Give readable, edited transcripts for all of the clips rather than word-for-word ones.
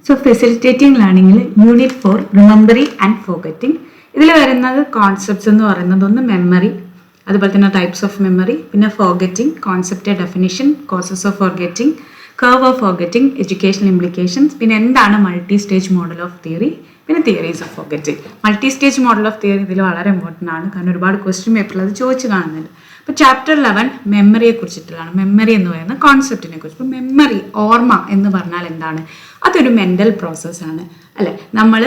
So facilitating ലേണിംഗിൽ unit 4 remembering and forgetting. ഇതിൽ വരുന്നത് കോൺസെപ്റ്റ്സ് എന്ന് പറയുന്നത് ഒന്ന് മെമ്മറി, അതുപോലെ തന്നെ ടൈപ്സ് ഓഫ് മെമ്മറി, പിന്നെ forgetting, concept definition, causes of forgetting, curve of forgetting, educational implications, പിന്നെ എന്താണ് multi stage model of theory, പിന്നെ theories of forgetting. Multi stage model of theory ഇതിൽ വളരെ ഇമ്പോർട്ടൻ്റ് ആണ്, കാരണം ഒരുപാട് ക്വസ്റ്റ്യൻ പേപ്പറിൽ അത് ചോദിച്ച് കാണുന്നുണ്ട്. അപ്പോൾ ചാപ്റ്റർ 11 മെമ്മറിയെ കുറിച്ചിട്ടുള്ളതാണ്. മെമ്മറി എന്ന് പറയുന്ന കോൺസെപ്റ്റിനെ കുറിച്ച്. ഇപ്പോൾ മെമ്മറി, ഓർമ്മ എന്ന് പറഞ്ഞാൽ എന്താണ്? അതൊരു മെൻ്റൽ പ്രോസസ്സാണ് അല്ലേ. നമ്മൾ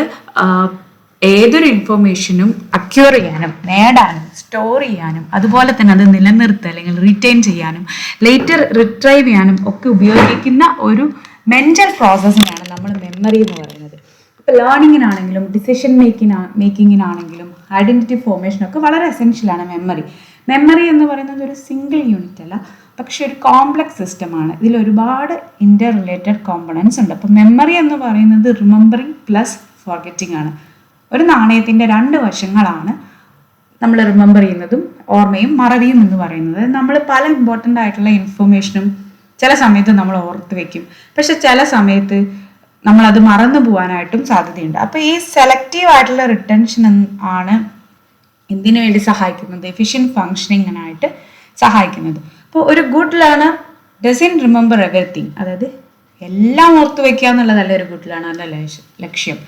ഏതൊരു ഇൻഫോർമേഷനും അക്യൂർ ചെയ്യാനും നേടാനും സ്റ്റോർ ചെയ്യാനും അതുപോലെ തന്നെ അത് നിലനിർത്തുക അല്ലെങ്കിൽ റിറ്റെയിൻ ചെയ്യാനും ലേറ്റർ റിട്രൈവ് ചെയ്യാനും ഒക്കെ ഉപയോഗിക്കുന്ന ഒരു മെൻ്റൽ പ്രോസസ്സിനാണ് നമ്മൾ മെമ്മറി എന്ന് പറയുന്നത്. ഇപ്പോൾ ലേണിങ്ങിനാണെങ്കിലും ഡിസിഷൻ മേക്കിങ്ങിനാണെങ്കിലും ഐഡൻറ്റിറ്റി ഫോർമേഷനൊക്കെ വളരെ എസെൻഷ്യലാണ് മെമ്മറി. മെമ്മറി എന്ന് പറയുന്നത് ഒരു സിംഗിൾ യൂണിറ്റ് അല്ല, പക്ഷെ ഒരു കോംപ്ലക്സ് സിസ്റ്റമാണ്. ഇതിൽ ഒരുപാട് ഇൻ്റർ റിലേറ്റഡ് കോമ്പണൻസ് ഉണ്ട്. അപ്പോൾ മെമ്മറി എന്ന് പറയുന്നത് റിമെമ്പറിങ് പ്ലസ് ഫോർഗെറ്റിംഗ് ആണ്. ഒരു നാണയത്തിൻ്റെ 2 വശങ്ങളാണ് നമ്മൾ റിമെമ്പർ ചെയ്യുന്നതും ഓർമ്മയും മറവിയും എന്ന് പറയുന്നത്. നമ്മൾ പല ഇമ്പോർട്ടൻ്റ് ആയിട്ടുള്ള ഇൻഫർമേഷനും ചില സമയത്ത് നമ്മൾ ഓർത്ത് വെക്കും, പക്ഷെ ചില സമയത്ത് നമ്മളത് മറന്നു പോകാനായിട്ടും സാധ്യതയുണ്ട്. അപ്പോൾ ഈ സെലക്റ്റീവ് ആയിട്ടുള്ള റിട്ടൻഷൻ ആണ് എന്തിനു വേണ്ടി സഹായിക്കുന്നത്? എഫിഷ്യൻറ്റ് ഫങ്ഷനിങ്ങിനായിട്ട് സഹായിക്കുന്നത്. അപ്പോൾ ഒരു good learner doesn't remember everything, അതായത് എല്ലാം ഓർത്ത് വെക്കുക എന്നുള്ളതല്ല ഒരു ഗുഡ് ലേണറിൻ്റെ ലക്ഷ്യം.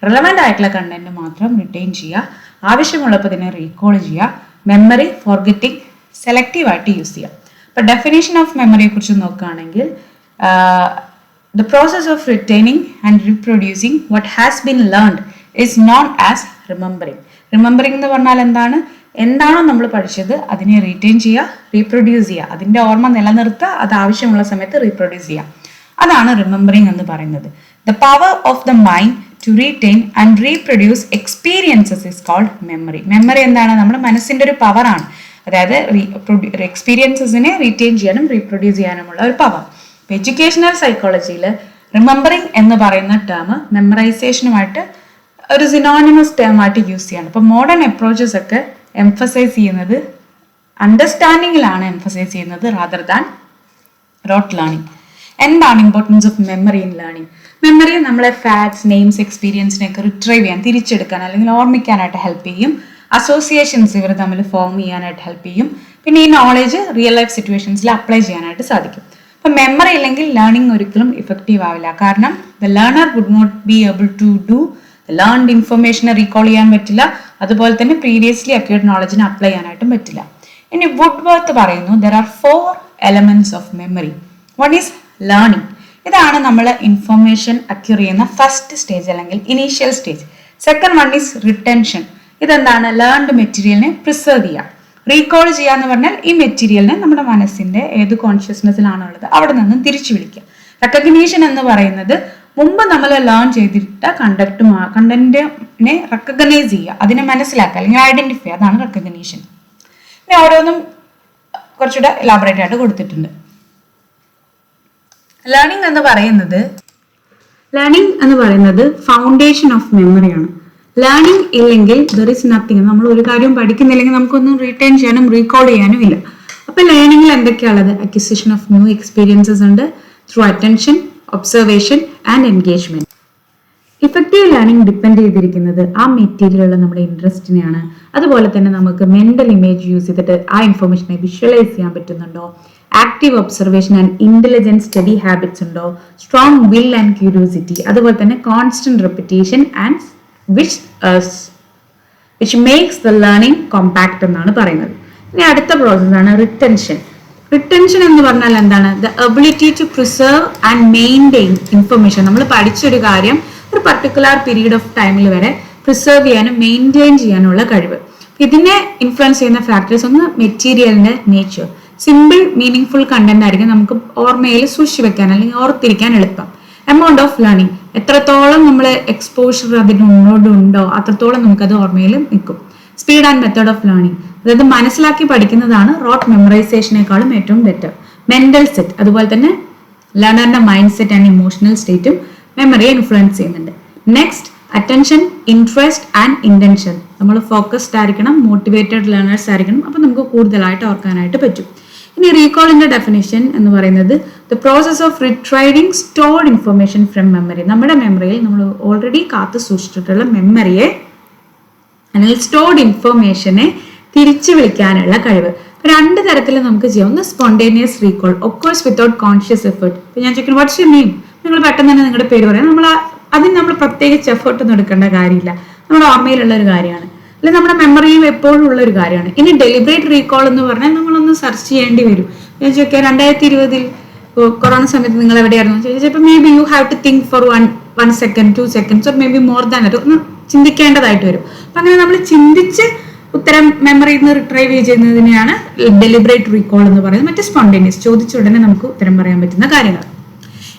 റിലവൻ്റ് ആയിട്ടുള്ള കണ്ടന്റ് മാത്രം റിറ്റെയിൻ ചെയ്യുക, ആവശ്യമുള്ളപ്പോൾ ഇതിനെ റീകോൾ ചെയ്യുക, മെമ്മറി ഫോർഗെറ്റിംഗ് സെലക്റ്റീവായിട്ട് യൂസ് ചെയ്യുക. അപ്പോൾ ഡെഫിനേഷൻ ഓഫ് മെമ്മറിയെ കുറിച്ച് നോക്കുകയാണെങ്കിൽ the process of retaining and reproducing what has been learned is known as remembering. Remembering എന്ന് പറഞ്ഞാൽ എന്താണ്? എന്താണോ നമ്മൾ പഠിച്ചത് അതിനെ റീറ്റെയിൻ ചെയ്യുക, റീപ്രൊഡ്യൂസ് ചെയ്യുക, അതിൻ്റെ ഓർമ്മ നിലനിർത്തുക, അത് ആവശ്യമുള്ള സമയത്ത് റീപ്രൊഡ്യൂസ് ചെയ്യുക. അതാണ് റിമെമ്പറിങ് എന്ന് പറയുന്നത്. The power of the mind to retain and reproduce experiences is called memory. Memory എന്താണ്? നമ്മുടെ മനസ്സിൻ്റെ ഒരു പവറാണ്. അതായത് എക്സ്പീരിയൻസസിനെ റീറ്റെയിൻ ചെയ്യാനും റീപ്രൊഡ്യൂസ് ചെയ്യാനുമുള്ള ഒരു പവർ. എഡ്യൂക്കേഷണൽ സൈക്കോളജിയിൽ റിമെമ്പറിങ് എന്ന് പറയുന്ന ടേം മെമ്മറൈസേഷനുമായിട്ട് ഒരു സിനോണിമസ് ടേം ആയിട്ട് യൂസ് ചെയ്യാണ്. ഇപ്പോൾ മോഡേൺ അപ്രോച്ചസ് ഒക്കെ എംഫസൈസ് ചെയ്യുന്നത് അണ്ടർസ്റ്റാൻഡിങ്ങിലാണ് എംഫസൈസ് ചെയ്യുന്നത് റാദർ ദാൻ റോട്ട് ലേണിംഗ്. എന്താണ് importance of memory in learning? Memory നമ്മളെ ഫാക്ട്സ്, നെയിംസ്, എക്സ്പീരിയൻസിനെയൊക്കെ റിട്രൈവ് ചെയ്യാൻ, തിരിച്ചെടുക്കാൻ അല്ലെങ്കിൽ ഓർമ്മിക്കാനായിട്ട് ഹെൽപ്പ് ചെയ്യും. അസോസിയേഷൻസ് ഇവർ തമ്മിൽ ഫോം ചെയ്യാനായിട്ട് ഹെൽപ്പ് ചെയ്യും. പിന്നെ ഈ നോളേജ് റിയൽ ലൈഫ് സിറ്റുവേഷൻസിൽ അപ്ലൈ ചെയ്യാനായിട്ട് സാധിക്കും. അപ്പം മെമ്മറി ഇല്ലെങ്കിൽ ലേണിംഗ് ഒരിക്കലും ഇഫക്റ്റീവ് ആവില്ല. കാരണം the learner would not be able to do learned ഇൻഫർമേഷനെ റീകോൾ ചെയ്യാൻ പറ്റില്ല, അതുപോലെ തന്നെ പ്രീവിയസ്ലി അക്വേർഡ് നോളജിനെ അപ്ലൈ ചെയ്യാനായിട്ടും പറ്റില്ല. ഇനി വുഡ്വർത്ത് പറയുന്നു there are 4 elements of memory. One is learning. ഇതാണ് നമ്മൾ ഇൻഫർമേഷൻ അക്യൂർ ചെയ്യുന്ന ഫസ്റ്റ് സ്റ്റേജ് അല്ലെങ്കിൽ initial stage. Second one is retention. ഇതെന്താണ്? ലേൺഡ് മെറ്റീരിയലിനെ പ്രിസർവ് ചെയ്യുക. റീകോൾ ചെയ്യുക എന്ന് പറഞ്ഞാൽ ഈ മെറ്റീരിയലിനെ നമ്മുടെ മനസ്സിന്റെ ഏത് കോൺഷ്യസ്നെസ്സിലാണോ ഉള്ളത് അവിടെ നിന്നും തിരിച്ചു വിളിക്കുക. റെക്കഗ്നീഷൻ എന്ന് പറയുന്നത് മുമ്പ് നമ്മൾ ലേൺ ചെയ്തിട്ട കണ്ടന്റിനെ റെക്കഗ്നൈസ് ചെയ്യുക, അതിനെ മനസ്സിലാക്കുക അല്ലെങ്കിൽ ഐഡന്റിഫൈ, അതാണ് റെക്കഗ്നീഷൻ. ഇനി ഓരോന്നും കുറച്ചുകൂടെ എലാബറേറ്റ് ആയിട്ട് കൊടുത്തിട്ടുണ്ട്. ലേണിംഗ് എന്ന് പറയുന്നത് ഫൗണ്ടേഷൻ ഓഫ് മെമ്മറിയാണ്. ലേണിംഗ് ഇല്ലെങ്കിൽ ദർ ഇസ് നത്തിങ്. നമ്മൾ ഒരു കാര്യം പഠിക്കുന്നില്ലെങ്കിൽ നമുക്കൊന്നും റീറ്റെയിൻ ചെയ്യാനും റീകോൾ ചെയ്യാനും ഇല്ല. അപ്പൊ ലേണിംഗിൽ എന്തൊക്കെയാണുള്ളത്? അക്വിസിഷൻ ഓഫ് ന്യൂ എക്സ്പീരിയൻസസ് ഉണ്ട്, through attention, observation and engagement. Effective learning depend ചെയ്തിരിക്കുന്നത് ആ മെറ്റീരിയലുള്ള നമ്മുടെ ഇൻട്രസ്റ്റിനെയാണ്. അതുപോലെ തന്നെ നമുക്ക് മെന്റൽ ഇമേജ് യൂസ് ചെയ്തിട്ട് ആ ഇൻഫർമേഷനെ വിഷ്വലൈസ് ചെയ്യാൻ പറ്റുന്നുണ്ടോ, active observation and intelligent study habits ഉണ്ടോ, സ്ട്രോങ് വിൽ ആൻഡ് ക്യൂരിയോസിറ്റി, അതുപോലെ തന്നെ constant repetition and which makes the learning compact എന്നാണ് പറയുന്നത്. ഇനി അടുത്ത പ്രോസസ്സാണ് റിട്ടൻഷൻ. റിട്ടൻഷൻ എന്ന് പറഞ്ഞാൽ എന്താണ്? The ability to preserve and maintain information. നമ്മൾ പഠിച്ചൊരു കാര്യം ഒരു പർട്ടിക്കുലർ പീരീഡ് ഓഫ് ടൈമിൽ വരെ പ്രിസർവ് ചെയ്യാനും മെയിൻറ്റെയിൻ ചെയ്യാനുള്ള കഴിവ്. ഇതിനെ ഇൻഫ്ലുവൻസ് ചെയ്യുന്ന ഫാക്ടേഴ്സ് ഒന്ന് മെറ്റീരിയലിന്റെ nature. Simple meaning full content ആയിരിക്കും നമുക്ക് ഓർമ്മയിൽ സൂക്ഷിച്ചു വെക്കാൻ അല്ലെങ്കിൽ ഓർത്തിരിക്കാൻ എളുപ്പം. എമൗണ്ട് ഓഫ് ലേണിംഗ്, എത്രത്തോളം നമ്മൾ എക്സ്പോഷർ അതിനുണ്ടോ അത്രത്തോളം നമുക്കത് ഓർമ്മയിൽ നിൽക്കും. Speed and method of learning, അതായത് മനസ്സിലാക്കി പഠിക്കുന്നതാണ് റോട്ട് മെമ്മറൈസേഷനേക്കാളും ഏറ്റവും ബെറ്റർ. മെന്റൽ സെറ്റ്, അതുപോലെ തന്നെ ലേണറിന്റെ മൈൻഡ് സെറ്റ് ആൻഡ് ഇമോഷണൽ സ്റ്റേറ്റും മെമ്മറിയെ ഇൻഫ്ലുവൻസ് ചെയ്യുന്നുണ്ട്. Next attention, interest and intention. നമ്മൾ ഫോക്കസ്ഡ് ആയിരിക്കണം, മോട്ടിവേറ്റഡ് ലേണേഴ്സ് ആയിരിക്കണം, അപ്പൊ നമുക്ക് കൂടുതലായിട്ട് ഓർക്കാനായിട്ട് പറ്റും. ഇനി റീകോളിന്റെ ഡെഫിനിഷൻ എന്ന് പറയുന്നത് the process of retrieving stored information from memory. നമ്മുടെ മെമ്മറിയിൽ നമ്മൾ ഓൾറെഡി കാത്തു സൂക്ഷിച്ചിട്ടുള്ള മെമ്മറിയെ അല്ലെങ്കിൽ സ്റ്റോർഡ് ഇൻഫർമേഷനെ തിരിച്ചു വിളിക്കാനുള്ള കഴിവ്. രണ്ട് തരത്തിൽ നമുക്ക് ചെയ്യാം. ഒന്ന് spontaneous recall, of course without conscious effort. ഇപ്പൊ ഞാൻ ചോദിക്കുന്നത് വാട്ട്സ് യുവർ നെയിം, നിങ്ങൾ പെട്ടെന്ന് തന്നെ നിങ്ങളുടെ പേര് പറയാം. അതിന് നമ്മൾ പ്രത്യേകിച്ച് എഫേർട്ട് ഒന്നും എടുക്കേണ്ട കാര്യമില്ല, നമ്മുടെ ഓർമ്മയിലുള്ള ഒരു കാര്യമാണ്, അല്ലെങ്കിൽ നമ്മുടെ മെമ്മറിയിൽ എപ്പോഴും ഉള്ള ഒരു കാര്യമാണ്. ഇനി ഡെലിബറേറ്റ് റീകോൾ എന്ന് പറഞ്ഞാൽ നമ്മളൊന്ന് സെർച്ച് ചെയ്യേണ്ടി വരും. ഞാൻ ചോദിക്കാം 2020 കൊറോണ സമയത്ത് നിങ്ങൾ എവിടെയായിരുന്നു ചോദിച്ചപ്പോൾ maybe you have to think for 1 second 2 seconds or maybe more than അത് ഒന്ന് ചിന്തിക്കേണ്ടതായിട്ട് വരും. അപ്പൊ അങ്ങനെ നമ്മൾ ചിന്തിച്ച് ഉത്തരം മെമ്മറിയിൽ നിന്ന് റിട്രൈവ് ചെയ്യുന്നതിനെയാണ് ഡെലിബറേറ്റ് റീകോൾ എന്ന് പറയുന്നത്. മറ്റേ സ്പോണ്ടേനിയസ്, ചോദിച്ച ഉടനെ നമുക്ക് ഉത്തരം പറയാൻ പറ്റുന്ന കാര്യങ്ങൾ.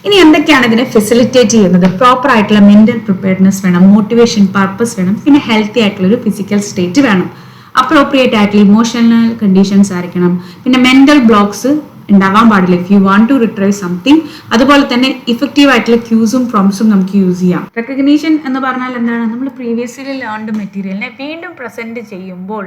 ഇനി എന്തൊക്കെയാണ് ഇതിനെ ഫെസിലിറ്റേറ്റ് ചെയ്യുന്നത്? പ്രോപ്പർ ആയിട്ടുള്ള മെന്റൽ പ്രിപ്പയർനെസ് വേണം, മോട്ടിവേഷൻ, പർപ്പസ് വേണം, പിന്നെ ഹെൽത്തി ആയിട്ടുള്ള ഒരു ഫിസിക്കൽ സ്റ്റേറ്റ് വേണം, അപ്രോപ്രിയേറ്റ് ആയിട്ടുള്ള ഇമോഷണൽ കണ്ടീഷൻസ് ആയിരിക്കണം, പിന്നെ മെന്റൽ ബ്ലോക്സ് ഉണ്ടാവാൻ പാടില്ല if you want to retrieve something. അതുപോലെ തന്നെ ഇഫക്റ്റീവ് ആയിട്ടുള്ള ക്യൂസും പ്രോംസും നമുക്ക് യൂസ് ചെയ്യാം. റെക്കഗ്നീഷൻ എന്ന് പറഞ്ഞാൽ എന്താണ്? നമ്മൾ പ്രീവിയസ്ലി ലേൺഡ് മെറ്റീരിയലിനെ വീണ്ടും പ്രസന്റ് ചെയ്യുമ്പോൾ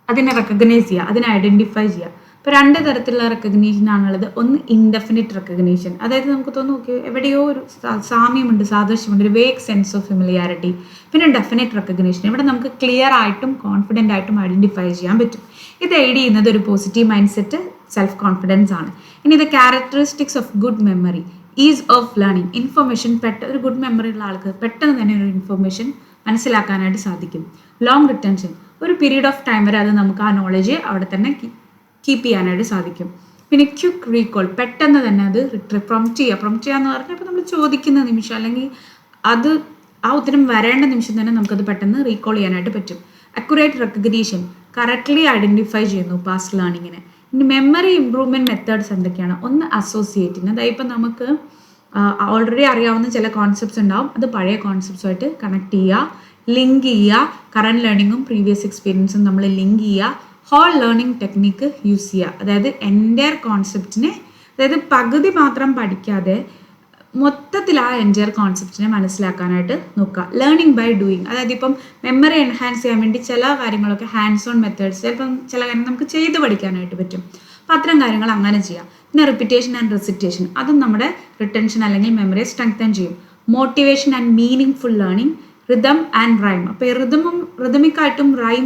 അതിനെ റെക്കഗ്നൈസ് ചെയ്യുക, അതിനെ ഐഡന്റിഫൈ ചെയ്യുക. ഇപ്പോൾ 2 തരത്തിലുള്ള റെക്കഗ്നീഷൻ ആണുള്ളത്. ഒന്ന് ഇൻഡെഫിനിറ്റ് റെക്കഗ്നീഷൻ, അതായത് നമുക്ക് തോന്നുന്നു ഓക്കെ എവിടെയോ ഒരു സാമ്യമുണ്ട്, സാദൃശ്യമുണ്ട്, ഒരു വേഗ് സെൻസ് ഓഫ് ഫെമിലിയാരിറ്റി. പിന്നെ ഡെഫിനിറ്റ് റെക്കഗ്നീഷൻ, ഇവിടെ നമുക്ക് ക്ലിയർ ആയിട്ടും കോൺഫിഡൻ്റ് ആയിട്ടും ഐഡന്റിഫൈ ചെയ്യാൻ പറ്റും. ഇത് എയ്ഡ് ചെയ്യുന്നത് ഒരു positive mind set, self confidence ആണ്. ഇനി ഇത് characteristics of good memory, is of learning. Information ഒരു ഗുഡ് മെമ്മറി ഉള്ള ആൾക്ക് പെട്ടെന്ന് തന്നെ ഒരു ഇൻഫർമേഷൻ മനസ്സിലാക്കാനായിട്ട് സാധിക്കും. ലോങ് റിട്ടൻഷൻ, ഒരു പീരീഡ് ഓഫ് ടൈം വരെ അത് നമുക്ക് ആ നോളജ് അവിടെ തന്നെ കീപ്പ് ചെയ്യാനായിട്ട് സാധിക്കും. പിന്നെ ക്വിക്ക് റീകോൾ, പെട്ടെന്ന് തന്നെ അത് പ്രൊംപ്റ്റ് ചെയ്യുക എന്ന് പറഞ്ഞാൽ ഇപ്പോൾ നമ്മൾ ചോദിക്കുന്ന നിമിഷം അല്ലെങ്കിൽ അത് ആ ഉത്തരം വരേണ്ട നിമിഷം തന്നെ നമുക്കത് പെട്ടെന്ന് റീകോൾ ചെയ്യാനായിട്ട് പറ്റും. അക്യുറേറ്റ് റെക്കഗ്നീഷൻ, കറക്റ്റ്ലി ഐഡന്റിഫൈ ചെയ്യുന്നു പാസ്റ്റ് ലേണിങ്ങിനെ. ഇനി മെമ്മറി ഇംപ്രൂവ്മെന്റ് മെത്തേഡ്സ് എന്തൊക്കെയാണ്? ഒന്ന് അസോസിയേറ്റിന്, അതായത് ഇപ്പം നമുക്ക് ഓൾറെഡി അറിയാവുന്ന ചില കോൺസെപ്റ്റ്സ് ഉണ്ടാവും, അത് പഴയ കോൺസെപ്റ്റ്സുമായിട്ട് കണക്ട് ചെയ്യുക, ലിങ്ക് ചെയ്യുക, കറന്റ് ലേണിങ്ങും പ്രീവിയസ് എക്സ്പീരിയൻസും നമ്മൾ ലിങ്ക് ചെയ്യുക, ഹോൾ ലേണിംഗ് ടെക്നിക്ക് യൂസ് ചെയ്യുക. അതായത് എൻ്റയർ കോൺസെപ്റ്റിനെ, അതായത് പകുതി മാത്രം പഠിക്കാതെ മൊത്തത്തിൽ ആ എൻ്റയർ കോൺസെപ്റ്റിനെ മനസ്സിലാക്കാനായിട്ട് നോക്കുക. ലേണിംഗ് ബൈ ഡൂയിങ്, അതായത് ഇപ്പം മെമ്മറി എൻഹാൻസ് ചെയ്യാൻ വേണ്ടി ചില കാര്യങ്ങളൊക്കെ ഹാൻഡ്സ് ഓൺ മെത്തേഡ്സ്, ചിലപ്പം ചില കാര്യങ്ങൾ നമുക്ക് ചെയ്ത് പഠിക്കാനായിട്ട് പറ്റും. അപ്പം അത്തരം കാര്യങ്ങൾ അങ്ങനെ ചെയ്യാം. പിന്നെ റിപ്പിറ്റേഷൻ ആൻഡ് റെസിറ്റേഷൻ, അതും നമ്മുടെ റിട്ടൻഷൻ അല്ലെങ്കിൽ മെമ്മറിയെ സ്ട്രെങ്തൻ ചെയ്യും. Motivation and meaning full learning, rhythm and rhyme. അപ്പോൾ ഈ റിതമിക്കായിട്ടും റൈം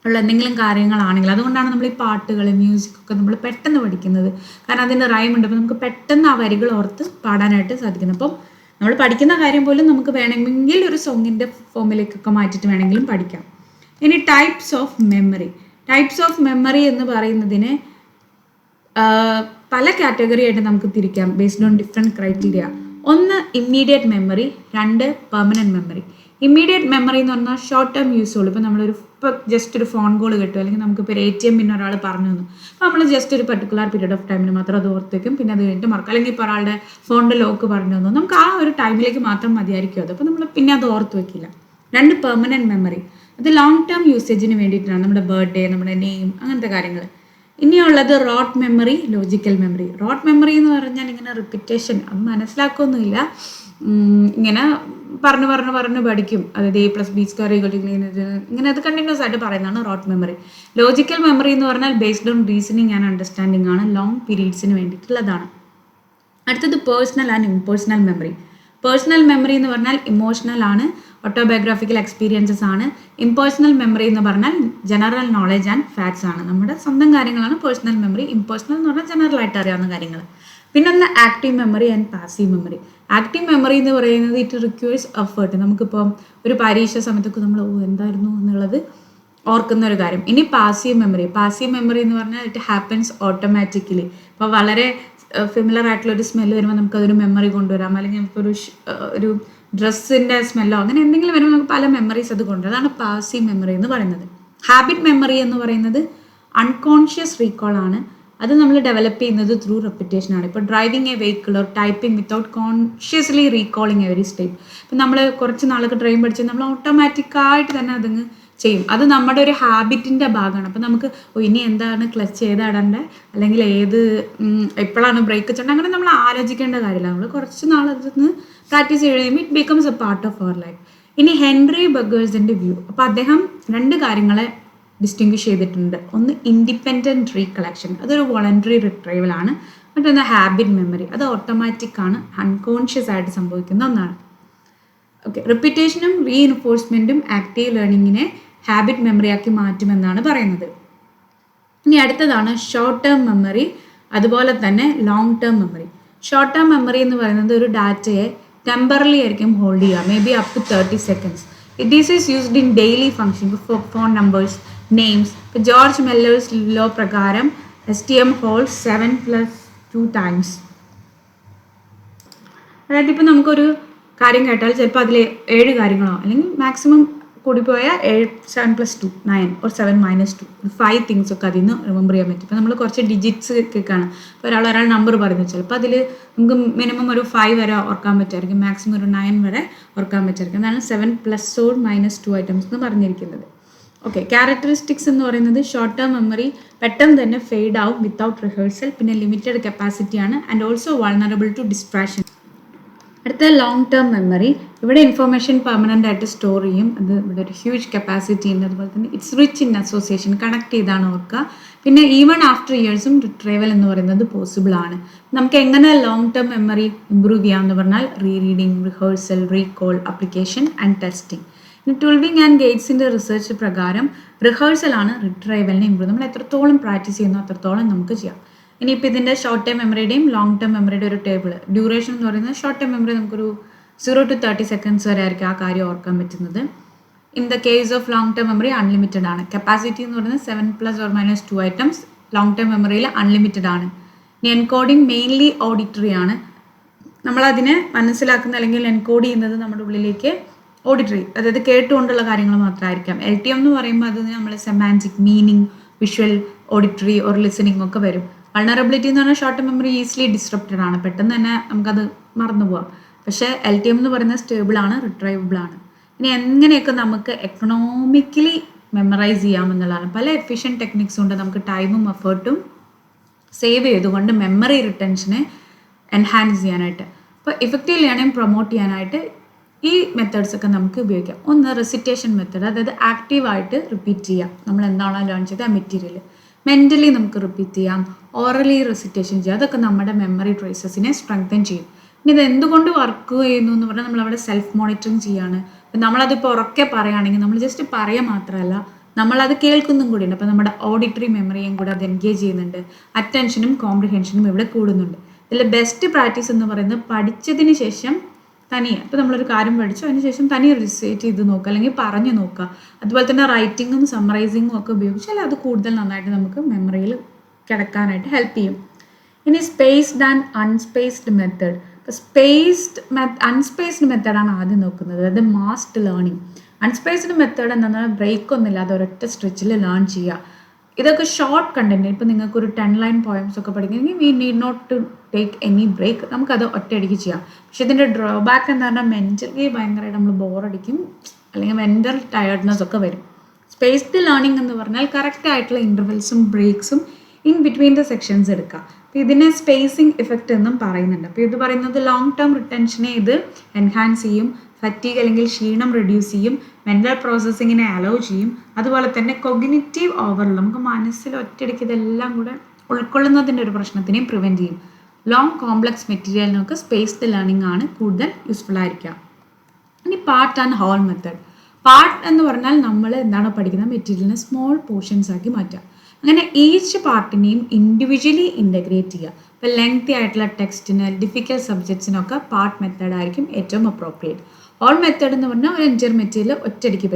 ഉള്ള എന്തെങ്കിലും കാര്യങ്ങളാണെങ്കിൽ, അതുകൊണ്ടാണ് നമ്മൾ ഈ പാട്ടുകൾ, മ്യൂസിക്കൊക്കെ നമ്മൾ പെട്ടെന്ന് പഠിക്കുന്നത്. കാരണം അതിൻ്റെ റൈം ഉണ്ട്, അപ്പോൾ നമുക്ക് പെട്ടെന്ന് ആ വരികൾ ഓർത്ത് പാടാനായിട്ട് സാധിക്കുന്നു. അപ്പം നമ്മൾ പഠിക്കുന്ന കാര്യം പോലും നമുക്ക് വേണമെങ്കിൽ ഒരു സോങ്ങിൻ്റെ ഫോമിലേക്കൊക്കെ മാറ്റിയിട്ട് വേണമെങ്കിലും പഠിക്കാം. ഇനി ടൈപ്സ് ഓഫ് മെമ്മറി എന്ന് പറയുന്നതിനെ പല കാറ്റഗറി ആയിട്ട് നമുക്ക് തിരിക്കാം ബേസ്ഡ് ഓൺ ഡിഫറെൻറ്റ് ക്രൈറ്റീരിയ. ഒന്ന് immediate memory, 2 permanent memory. Immediate memory എന്ന് പറഞ്ഞാൽ ഷോർട്ട് ടേം യൂസുള്ളൂ. ഇപ്പോൾ ഇപ്പോൾ ജസ്റ്റ് ഒരു ഫോൺ കോൾ കിട്ടും, അല്ലെങ്കിൽ നമുക്കിപ്പോൾ ഒരു ATM പിന്നെ ഒരാൾ പറഞ്ഞു തന്നു, അപ്പോൾ നമ്മൾ ജസ്റ്റ് ഒരു പർട്ടിക്കുലർ പീരീഡ് ഓഫ് ടൈമിന് മാത്രം അത് ഓർത്ത് വയ്ക്കും, പിന്നെ അത് കഴിഞ്ഞിട്ട് മറക്കും. അല്ലെങ്കിൽ ഇപ്പോൾ ഒരാളുടെ ഫോണിൻ്റെ ലോക്ക് പറഞ്ഞു തന്നു, നമുക്ക് ആ ഒരു ടൈമിലേക്ക് മാത്രം മതിയായിരിക്കും അത്, അപ്പോൾ നമ്മൾ പിന്നെ അത് ഓർത്ത് വയ്ക്കില്ല. 2 പെർമനൻറ്റ് മെമ്മറി, അത് ലോങ് ടേം യൂസേജിന് വേണ്ടിയിട്ടാണ്, നമ്മുടെ ബർത്ത്ഡേ, നമ്മുടെ നെയിം, അങ്ങനത്തെ കാര്യങ്ങൾ. ഇനിയുള്ളത് rote memory, logical memory. Rote memory എന്ന് പറഞ്ഞാൽ ഇങ്ങനെ റിപ്പിറ്റേഷൻ, അത് മനസ്സിലാക്കുകയൊന്നുമില്ല, ഇങ്ങനെ പറഞ്ഞു പഠിക്കും. അതായത് A+B² ഇങ്ങനെ അത് കണ്ടിന്യൂസ് ആയിട്ട് പറയുന്നതാണ് റോട്ട് മെമ്മറി. ലോജിക്കൽ മെമ്മറി എന്ന് പറഞ്ഞാൽ based on reasoning and understanding ആണ്, ലോങ് പീരീഡ്സിന് വേണ്ടിയിട്ടുള്ളതാണ്. അടുത്തത് personal and impersonal memory. Personal memory എന്ന് പറഞ്ഞാൽ ഇമോഷണൽ ആണ്, ഓട്ടോബയോഗ്രാഫിക്കൽ എക്സ്പീരിയൻസസ് ആണ്. ഇംപേഴ്സണൽ മെമ്മറി എന്ന് പറഞ്ഞാൽ ജനറൽ നോളജ് ആൻഡ് ഫാക്ട്സ് ആണ്, നമ്മുടെ സ്വന്തം കാര്യങ്ങളാണ് പേഴ്സണൽ മെമ്മറി. ഇംപേഴ്സണൽ എന്ന് പറഞ്ഞാൽ ജനറൽ ആയിട്ട് അറിയാവുന്ന കാര്യങ്ങൾ. പിന്നെ ഒന്ന് active memory and passive memory. Active memory എന്ന് പറയുന്നത് ഇറ്റ് റിക്വയർസ് എഫേർട്ട്. നമുക്കിപ്പോൾ ഒരു പരീക്ഷ സമയത്തൊക്കെ നമ്മൾ എന്തായിരുന്നു എന്നുള്ളത് ഓർക്കുന്ന ഒരു കാര്യം. ഇനി പാസീവ് മെമ്മറി എന്ന് പറഞ്ഞാൽ ഇറ്റ് ഹാപ്പൻസ് ഓട്ടോമാറ്റിക്കലി. ഇപ്പോൾ വളരെ ഫെമിലർ ആയിട്ടുള്ള ഒരു സ്മെല്ല് വരുമ്പോൾ നമുക്കതൊരു മെമ്മറി കൊണ്ടുവരാം, അല്ലെങ്കിൽ നമുക്കൊരു ഒരു ഡ്രസ്സിൻ്റെ സ്മെല്ലോ അങ്ങനെ എന്തെങ്കിലും വരുമ്പോൾ നമുക്ക് പല മെമ്മറീസ് അത് കൊണ്ടുവരാം. അതാണ് പാസീവ് മെമ്മറി എന്ന് പറയുന്നത്. ഹാബിറ്റ് മെമ്മറി എന്ന് പറയുന്നത് അൺകോൺഷ്യസ് റീകോൾ ആണ്. അത് നമ്മൾ ഡെവലപ്പ് ചെയ്യുന്നത് ത്രൂ റെപ്പിറ്റേഷൻ ആണ്. ഇപ്പോൾ driving a vehicle or typing without consciously recalling every state. ഇപ്പം നമ്മൾ കുറച്ച് നാളൊക്കെ ഡ്രൈവ് പഠിച്ചാൽ നമ്മൾ ഓട്ടോമാറ്റിക്കായിട്ട് തന്നെ അതങ്ങ് ചെയ്യും. അത് നമ്മുടെ ഒരു ഹാബിറ്റിൻ്റെ ഭാഗമാണ്. അപ്പം നമുക്ക് ഇനി എന്താണ് ക്ലച്ച് ഏതാടേണ്ടത്, അല്ലെങ്കിൽ എപ്പോഴാണ് ബ്രേക്ക് ചെയ്യേണ്ടത്, അങ്ങനെ നമ്മൾ ആലോചിക്കേണ്ട കാര്യമില്ല. നമ്മൾ കുറച്ച് നാൾ അതൊന്ന് പ്രാക്ടീസ് ചെയ്യുമ്പോൾ it becomes a part of our life. ഇനി ഹെൻറി ബഗേഴ്സിൻ്റെ വ്യൂ. അപ്പോൾ അദ്ദേഹം 2 കാര്യങ്ങളെ ഡിസ്റ്റിങ്വിഷ് ചെയ്തിട്ടുണ്ട്. ഒന്ന് ഇൻഡിപെൻഡൻറ്റ് റീകളക്ഷൻ, അതൊരു വോളണ്ടറി റിട്രൈവൽ ആണ്. മറ്റൊന്ന് ഹാബിറ്റ് മെമ്മറി, അത് ഓട്ടോമാറ്റിക് ആണ്, അൺകോൺഷ്യസ് ആയിട്ട് സംഭവിക്കുന്ന ഒന്നാണ്. ഓക്കെ, റിപ്പീറ്റേഷനും റീഇൻഫോഴ്സ്മെൻറ്റും ആക്റ്റീവ് ലേണിങ്ങിനെ ഹാബിറ്റ് മെമ്മറിയാക്കി മാറ്റുമെന്നാണ് പറയുന്നത്. ഇനി അടുത്തതാണ് ഷോർട്ട് ടേം മെമ്മറി, അതുപോലെ തന്നെ long term memory. Short term memory എന്ന് പറയുന്നത് ഒരു ഡാറ്റയെ ടെമ്പറലി ആയിരിക്കും ഹോൾഡ് ചെയ്യുക, may be up to 30 seconds. It is used in daily function, phone numbers, names. ഇപ്പോൾ ജോർജ് മെല്ലേഴ്സ് ലോ പ്രകാരം STM ഹോൾഡ് 7+2 times. അതായത് ഇപ്പോൾ നമുക്കൊരു കാര്യം കേട്ടാൽ ചിലപ്പോൾ അതിൽ 7 കാര്യങ്ങളോ അല്ലെങ്കിൽ മാക്സിമം കൂടിപ്പോയാൽ 7+2 9 or 7-2 5 തിങ്സ് ഒക്കെ അതിൽ നിന്ന് റിമെമ്പർ ചെയ്യാൻ പറ്റും. ഇപ്പോൾ നമ്മൾ കുറച്ച് ഡിജിറ്റ്സ് കേൾക്കുകയാണ്, ഇപ്പോൾ ഒരാൾ നമ്പർ പറയുന്നത് ചിലപ്പോൾ അതിൽ നമുക്ക് മിനിമം ഒരു 5 വരെ ഓർക്കാൻ പറ്റുമായിരിക്കും, മാക്സിമം ഒരു 9 വരെ ഓർക്കാൻ പറ്റുമായിരിക്കും. അതാണ് 7+or -2 items എന്ന് പറഞ്ഞിരിക്കുന്നത്. ഓക്കെ, ക്യാരക്ടറിസ്റ്റിക്സ് എന്ന് പറയുന്നത് ഷോർട്ട് ടേം മെമ്മറി പെട്ടെന്ന് തന്നെ ഫെയ്ഡ് ആവും വിത്തൗട്ട് റിഹേഴ്സൽ, പിന്നെ ലിമിറ്റഡ് കപ്പാസിറ്റിയാണ് and also vulnerable to distraction. അടുത്ത ലോങ് ടേം മെമ്മറി, ഇവിടെ ഇൻഫർമേഷൻ പെർമനൻ്റ് ആയിട്ട് സ്റ്റോർ ചെയ്യും, അത് ഇവിടെ ഒരു ഹ്യൂജ് കപ്പാസിറ്റി ഉണ്ട്. അതുപോലെ തന്നെ it's rich in association, connect ചെയ്താണ് ഓർക്കുക. പിന്നെ ഈവൺ ആഫ്റ്റർ ഇയേഴ്സും റിട്രൈവൽ എന്ന് പറയുന്നത് പോസിബിൾ ആണ്. നമുക്ക് എങ്ങനെ ലോങ് ടേം മെമ്മറി ഇംപ്രൂവ് ചെയ്യാമെന്ന് പറഞ്ഞാൽ reading, rehearsal, recall, application and testing. ഇനി ട്വൽവിങ് ആൻഡ് ഗേറ്റ്സിൻ്റെ റിസർച്ച് പ്രകാരം റിഹേഴ്സലാണ് റിട്രൈവലിനെ ഇംപ്രൂവ്. നമ്മൾ എത്രത്തോളം പ്രാക്ടീസ് ചെയ്യുന്നു അത്രത്തോളം നമുക്ക് ചെയ്യാം. ഇനിയിപ്പോൾ ഇതിൻ്റെ ഷോർട്ട് ടൈം മെമ്മറിയുടെയും ലോങ് ടേം മെമ്മറിയുടെ ഒരു ടേബിൾ. ഡ്യൂറേഷൻ എന്ന് പറയുന്നത് ഷോർട്ട് ടൈം മെമ്മറി നമുക്കൊരു 0 to 30 seconds വരെ ആയിരിക്കും ആ കാര്യം ഓർക്കാൻ പറ്റുന്നത്. In the case of long term memory unlimited ആണ്. കപ്പാസിറ്റി എന്ന് പറയുന്നത് 7+or -2 items ലോങ് ടേം മെമ്മറിയിൽ അൺലിമിറ്റഡ് ആണ്. ഇനി എൻകോഡിങ് മെയിൻലി ഓഡിറ്ററി ആണ്. നമ്മളതിനെ മനസ്സിലാക്കുന്ന അല്ലെങ്കിൽ എൻകോഡ് ചെയ്യുന്നത് നമ്മുടെ ഉള്ളിലേക്ക് ഓഡിറ്ററി, അതായത് കേട്ടുകൊണ്ടുള്ള കാര്യങ്ങൾ മാത്രമായിരിക്കാം. LTM എന്ന് പറയുമ്പോൾ അത് നമ്മൾ semantic, meaning, visual, auditory or listening ഒക്കെ വരും. വൾണറബിലിറ്റി എന്ന് പറഞ്ഞാൽ short term memory easily disrupted ആണ്, പെട്ടെന്ന് തന്നെ നമുക്കത് മറന്നു പോകാം. പക്ഷേ LTM എന്ന് പറയുന്നത് സ്റ്റേബിൾ ആണ്, റിട്രൈവബിൾ ആണ്. ഇനി എങ്ങനെയൊക്കെ നമുക്ക് എക്കണോമിക്കലി മെമ്മറൈസ് ചെയ്യാമെന്നുള്ളതാണ്. പല എഫിഷ്യൻറ്റ് ടെക്നിക്സ് ഉണ്ട്, നമുക്ക് ടൈമും എഫേർട്ടും സേവ് ചെയ്തുകൊണ്ട് മെമ്മറി റിട്ടൻഷനെ എൻഹാൻസ് ചെയ്യാനായിട്ട്. അപ്പോൾ ഇഫക്റ്റീവ് ലേണിംഗ് പ്രൊമോട്ട് ചെയ്യാനായിട്ട് ഈ മെത്തേഡ്സ് ഒക്കെ നമുക്ക് ഉപയോഗിക്കാം. ഒന്ന് റെസിറ്റേഷൻ മെത്തേഡ്, അതായത് ആക്റ്റീവായിട്ട് റിപ്പീറ്റ് ചെയ്യാം നമ്മൾ എന്താണോ ലേൺ ചെയ്ത ആ മെറ്റീരിയൽ. മെൻ്റലി നമുക്ക് റിപ്പീറ്റ് ചെയ്യാം, ഓറലി റെസിറ്റേഷൻ ചെയ്യാം, അതൊക്കെ നമ്മുടെ മെമ്മറി ട്രേസസിനെ സ്ട്രെങ്തൻ ചെയ്യും. ഇനി ഇത് എന്തുകൊണ്ട് വർക്ക് ചെയ്യുന്നു എന്ന് പറഞ്ഞാൽ നമ്മളവിടെ സെൽഫ് മോണിറ്ററിങ് ചെയ്യാണ്. അപ്പം നമ്മളതിപ്പോൾ ഉറക്കെ പറയുകയാണെങ്കിൽ നമ്മൾ ജസ്റ്റ് പറയുക മാത്രമല്ല, നമ്മളത് കേൾക്കുന്നതും കൂടിയുണ്ട്. അപ്പോൾ നമ്മുടെ ഓഡിറ്ററി മെമ്മറിയും കൂടെ അത് എൻഗേജ് ചെയ്യുന്നുണ്ട്, അറ്റൻഷനും കോംപ്രിഹെൻഷനും ഇവിടെ കൂടുന്നുണ്ട്. ഇതിൽ ബെസ്റ്റ് പ്രാക്ടീസ് എന്ന് പറയുന്നത് പഠിച്ചതിന് ശേഷം തനിയെ, ഇപ്പോൾ നമ്മളൊരു കാര്യം പഠിച്ചു അതിന് ശേഷം തനിയെ റിസൈറ്റ് ചെയ്ത് നോക്കുക അല്ലെങ്കിൽ പറഞ്ഞു നോക്കുക. അതുപോലെ തന്നെ റൈറ്റിങ്ങും സമ്മറൈസിങ്ങും ഒക്കെ ഉപയോഗിച്ചാൽ അത് കൂടുതൽ നന്നായിട്ട് നമുക്ക് മെമ്മറിയിൽ കിടക്കാനായിട്ട് ഹെൽപ്പ് ചെയ്യും. ഇനി സ്പേസ്ഡ് ആൻഡ് അൺസ്പേസ്ഡ് മെത്തേഡ്. ഇപ്പോൾ അൺസ്പേസ്ഡ് മെത്തേഡാണ് ആദ്യം നോക്കുന്നത്, അതായത് മാസ്ഡ് ലേണിംഗ്. അൺസ്പേസ്ഡ് മെത്തേഡ് എന്താണെന്ന് ബ്രേക്ക് ഒന്നുമില്ലാതെ ഒരൊറ്റ സ്ട്രെച്ചിൽ ലേൺ ചെയ്യുക. ഇതൊക്കെ ഷോർട്ട് കണ്ടന്റ്. ഇപ്പോൾ നിങ്ങൾക്കൊരു 10 line പോയംസ് ഒക്കെ പഠിക്കണമെങ്കിൽ we need not to take any break, നമുക്കത് ഒറ്റയടിക്ക് ചെയ്യാം. പക്ഷെ ഇതിൻ്റെ ഡ്രോബാക്ക് എന്ന് പറഞ്ഞാൽ മെൻ്റലി ഭയങ്കരമായിട്ട് നമ്മൾ ബോറടിക്കും, അല്ലെങ്കിൽ മെൻ്റൽ ടയർഡ്നെസ് ഒക്കെ വരും. സ്പേസ്ഡ് ലേണിംഗ് എന്ന് പറഞ്ഞാൽ കറക്റ്റ് ആയിട്ടുള്ള ഇൻ്റർവെൽസും ബ്രേക്സും ഇൻ ബിറ്റ്വീൻ ദ സെക്ഷൻസ് എടുക്കുക. അപ്പോൾ ഇതിനെ സ്പേസിങ് ഇഫക്റ്റ് എന്നും പറയുന്നുണ്ട്. അപ്പോൾ ഇത് പറയുന്നത് ലോങ് ടേം റിട്ടൻഷനെ ഇത് എൻഹാൻസ് ചെയ്യും, ഫറ്റീഗ് അല്ലെങ്കിൽ ക്ഷീണം റെഡ്യൂസ് ചെയ്യും, മെൻ്റൽ പ്രോസസ്സിങ്ങിനെ അലോ ചെയ്യും. അതുപോലെ തന്നെ കൊഗ്നിറ്റീവ് ഓവർലോഡ്, നമുക്ക് മനസ്സിൽ ഒറ്റയടിക്ക് ഇതെല്ലാം കൂടെ ഉൾക്കൊള്ളുന്നതിൻ്റെ ഒരു പ്രശ്നത്തിനെയും പ്രിവെൻറ്റ് ചെയ്യും. ലോങ് കോംപ്ലക്സ് മെറ്റീരിയലിനൊക്കെ സ്പേസ്ഡ് ലേണിംഗ് ആണ് കൂടുതൽ യൂസ്ഫുൾ ആയിരിക്കുക. ഇനി part and whole method. Part എന്ന് പറഞ്ഞാൽ നമ്മൾ എന്താണോ പഠിക്കുന്ന മെറ്റീരിയലിനെ സ്മോൾ പോർഷൻസ് ആക്കി മാറ്റുക. അങ്ങനെ ഈച്ച് പാർട്ടിനെയും ഇൻഡിവിജ്വലി ഇൻ്റഗ്രേറ്റ് ചെയ്യുക. ഇപ്പോൾ ലെങ്തി ആയിട്ടുള്ള ടെക്സ്റ്റിന്, ഡിഫിക്കൽട്ട് സബ്ജക്ട്സിനൊക്കെ പാർട്ട് മെത്തേഡ് ആയിരിക്കും ഏറ്റവും അപ്രോപ്രിയേറ്റ്. ഹോൾ മെത്തേഡ് എന്ന് പറഞ്ഞാൽ ഒരു എൻറ്റയർ മെറ്റീരിയൽ ഒറ്റയടിക്ക്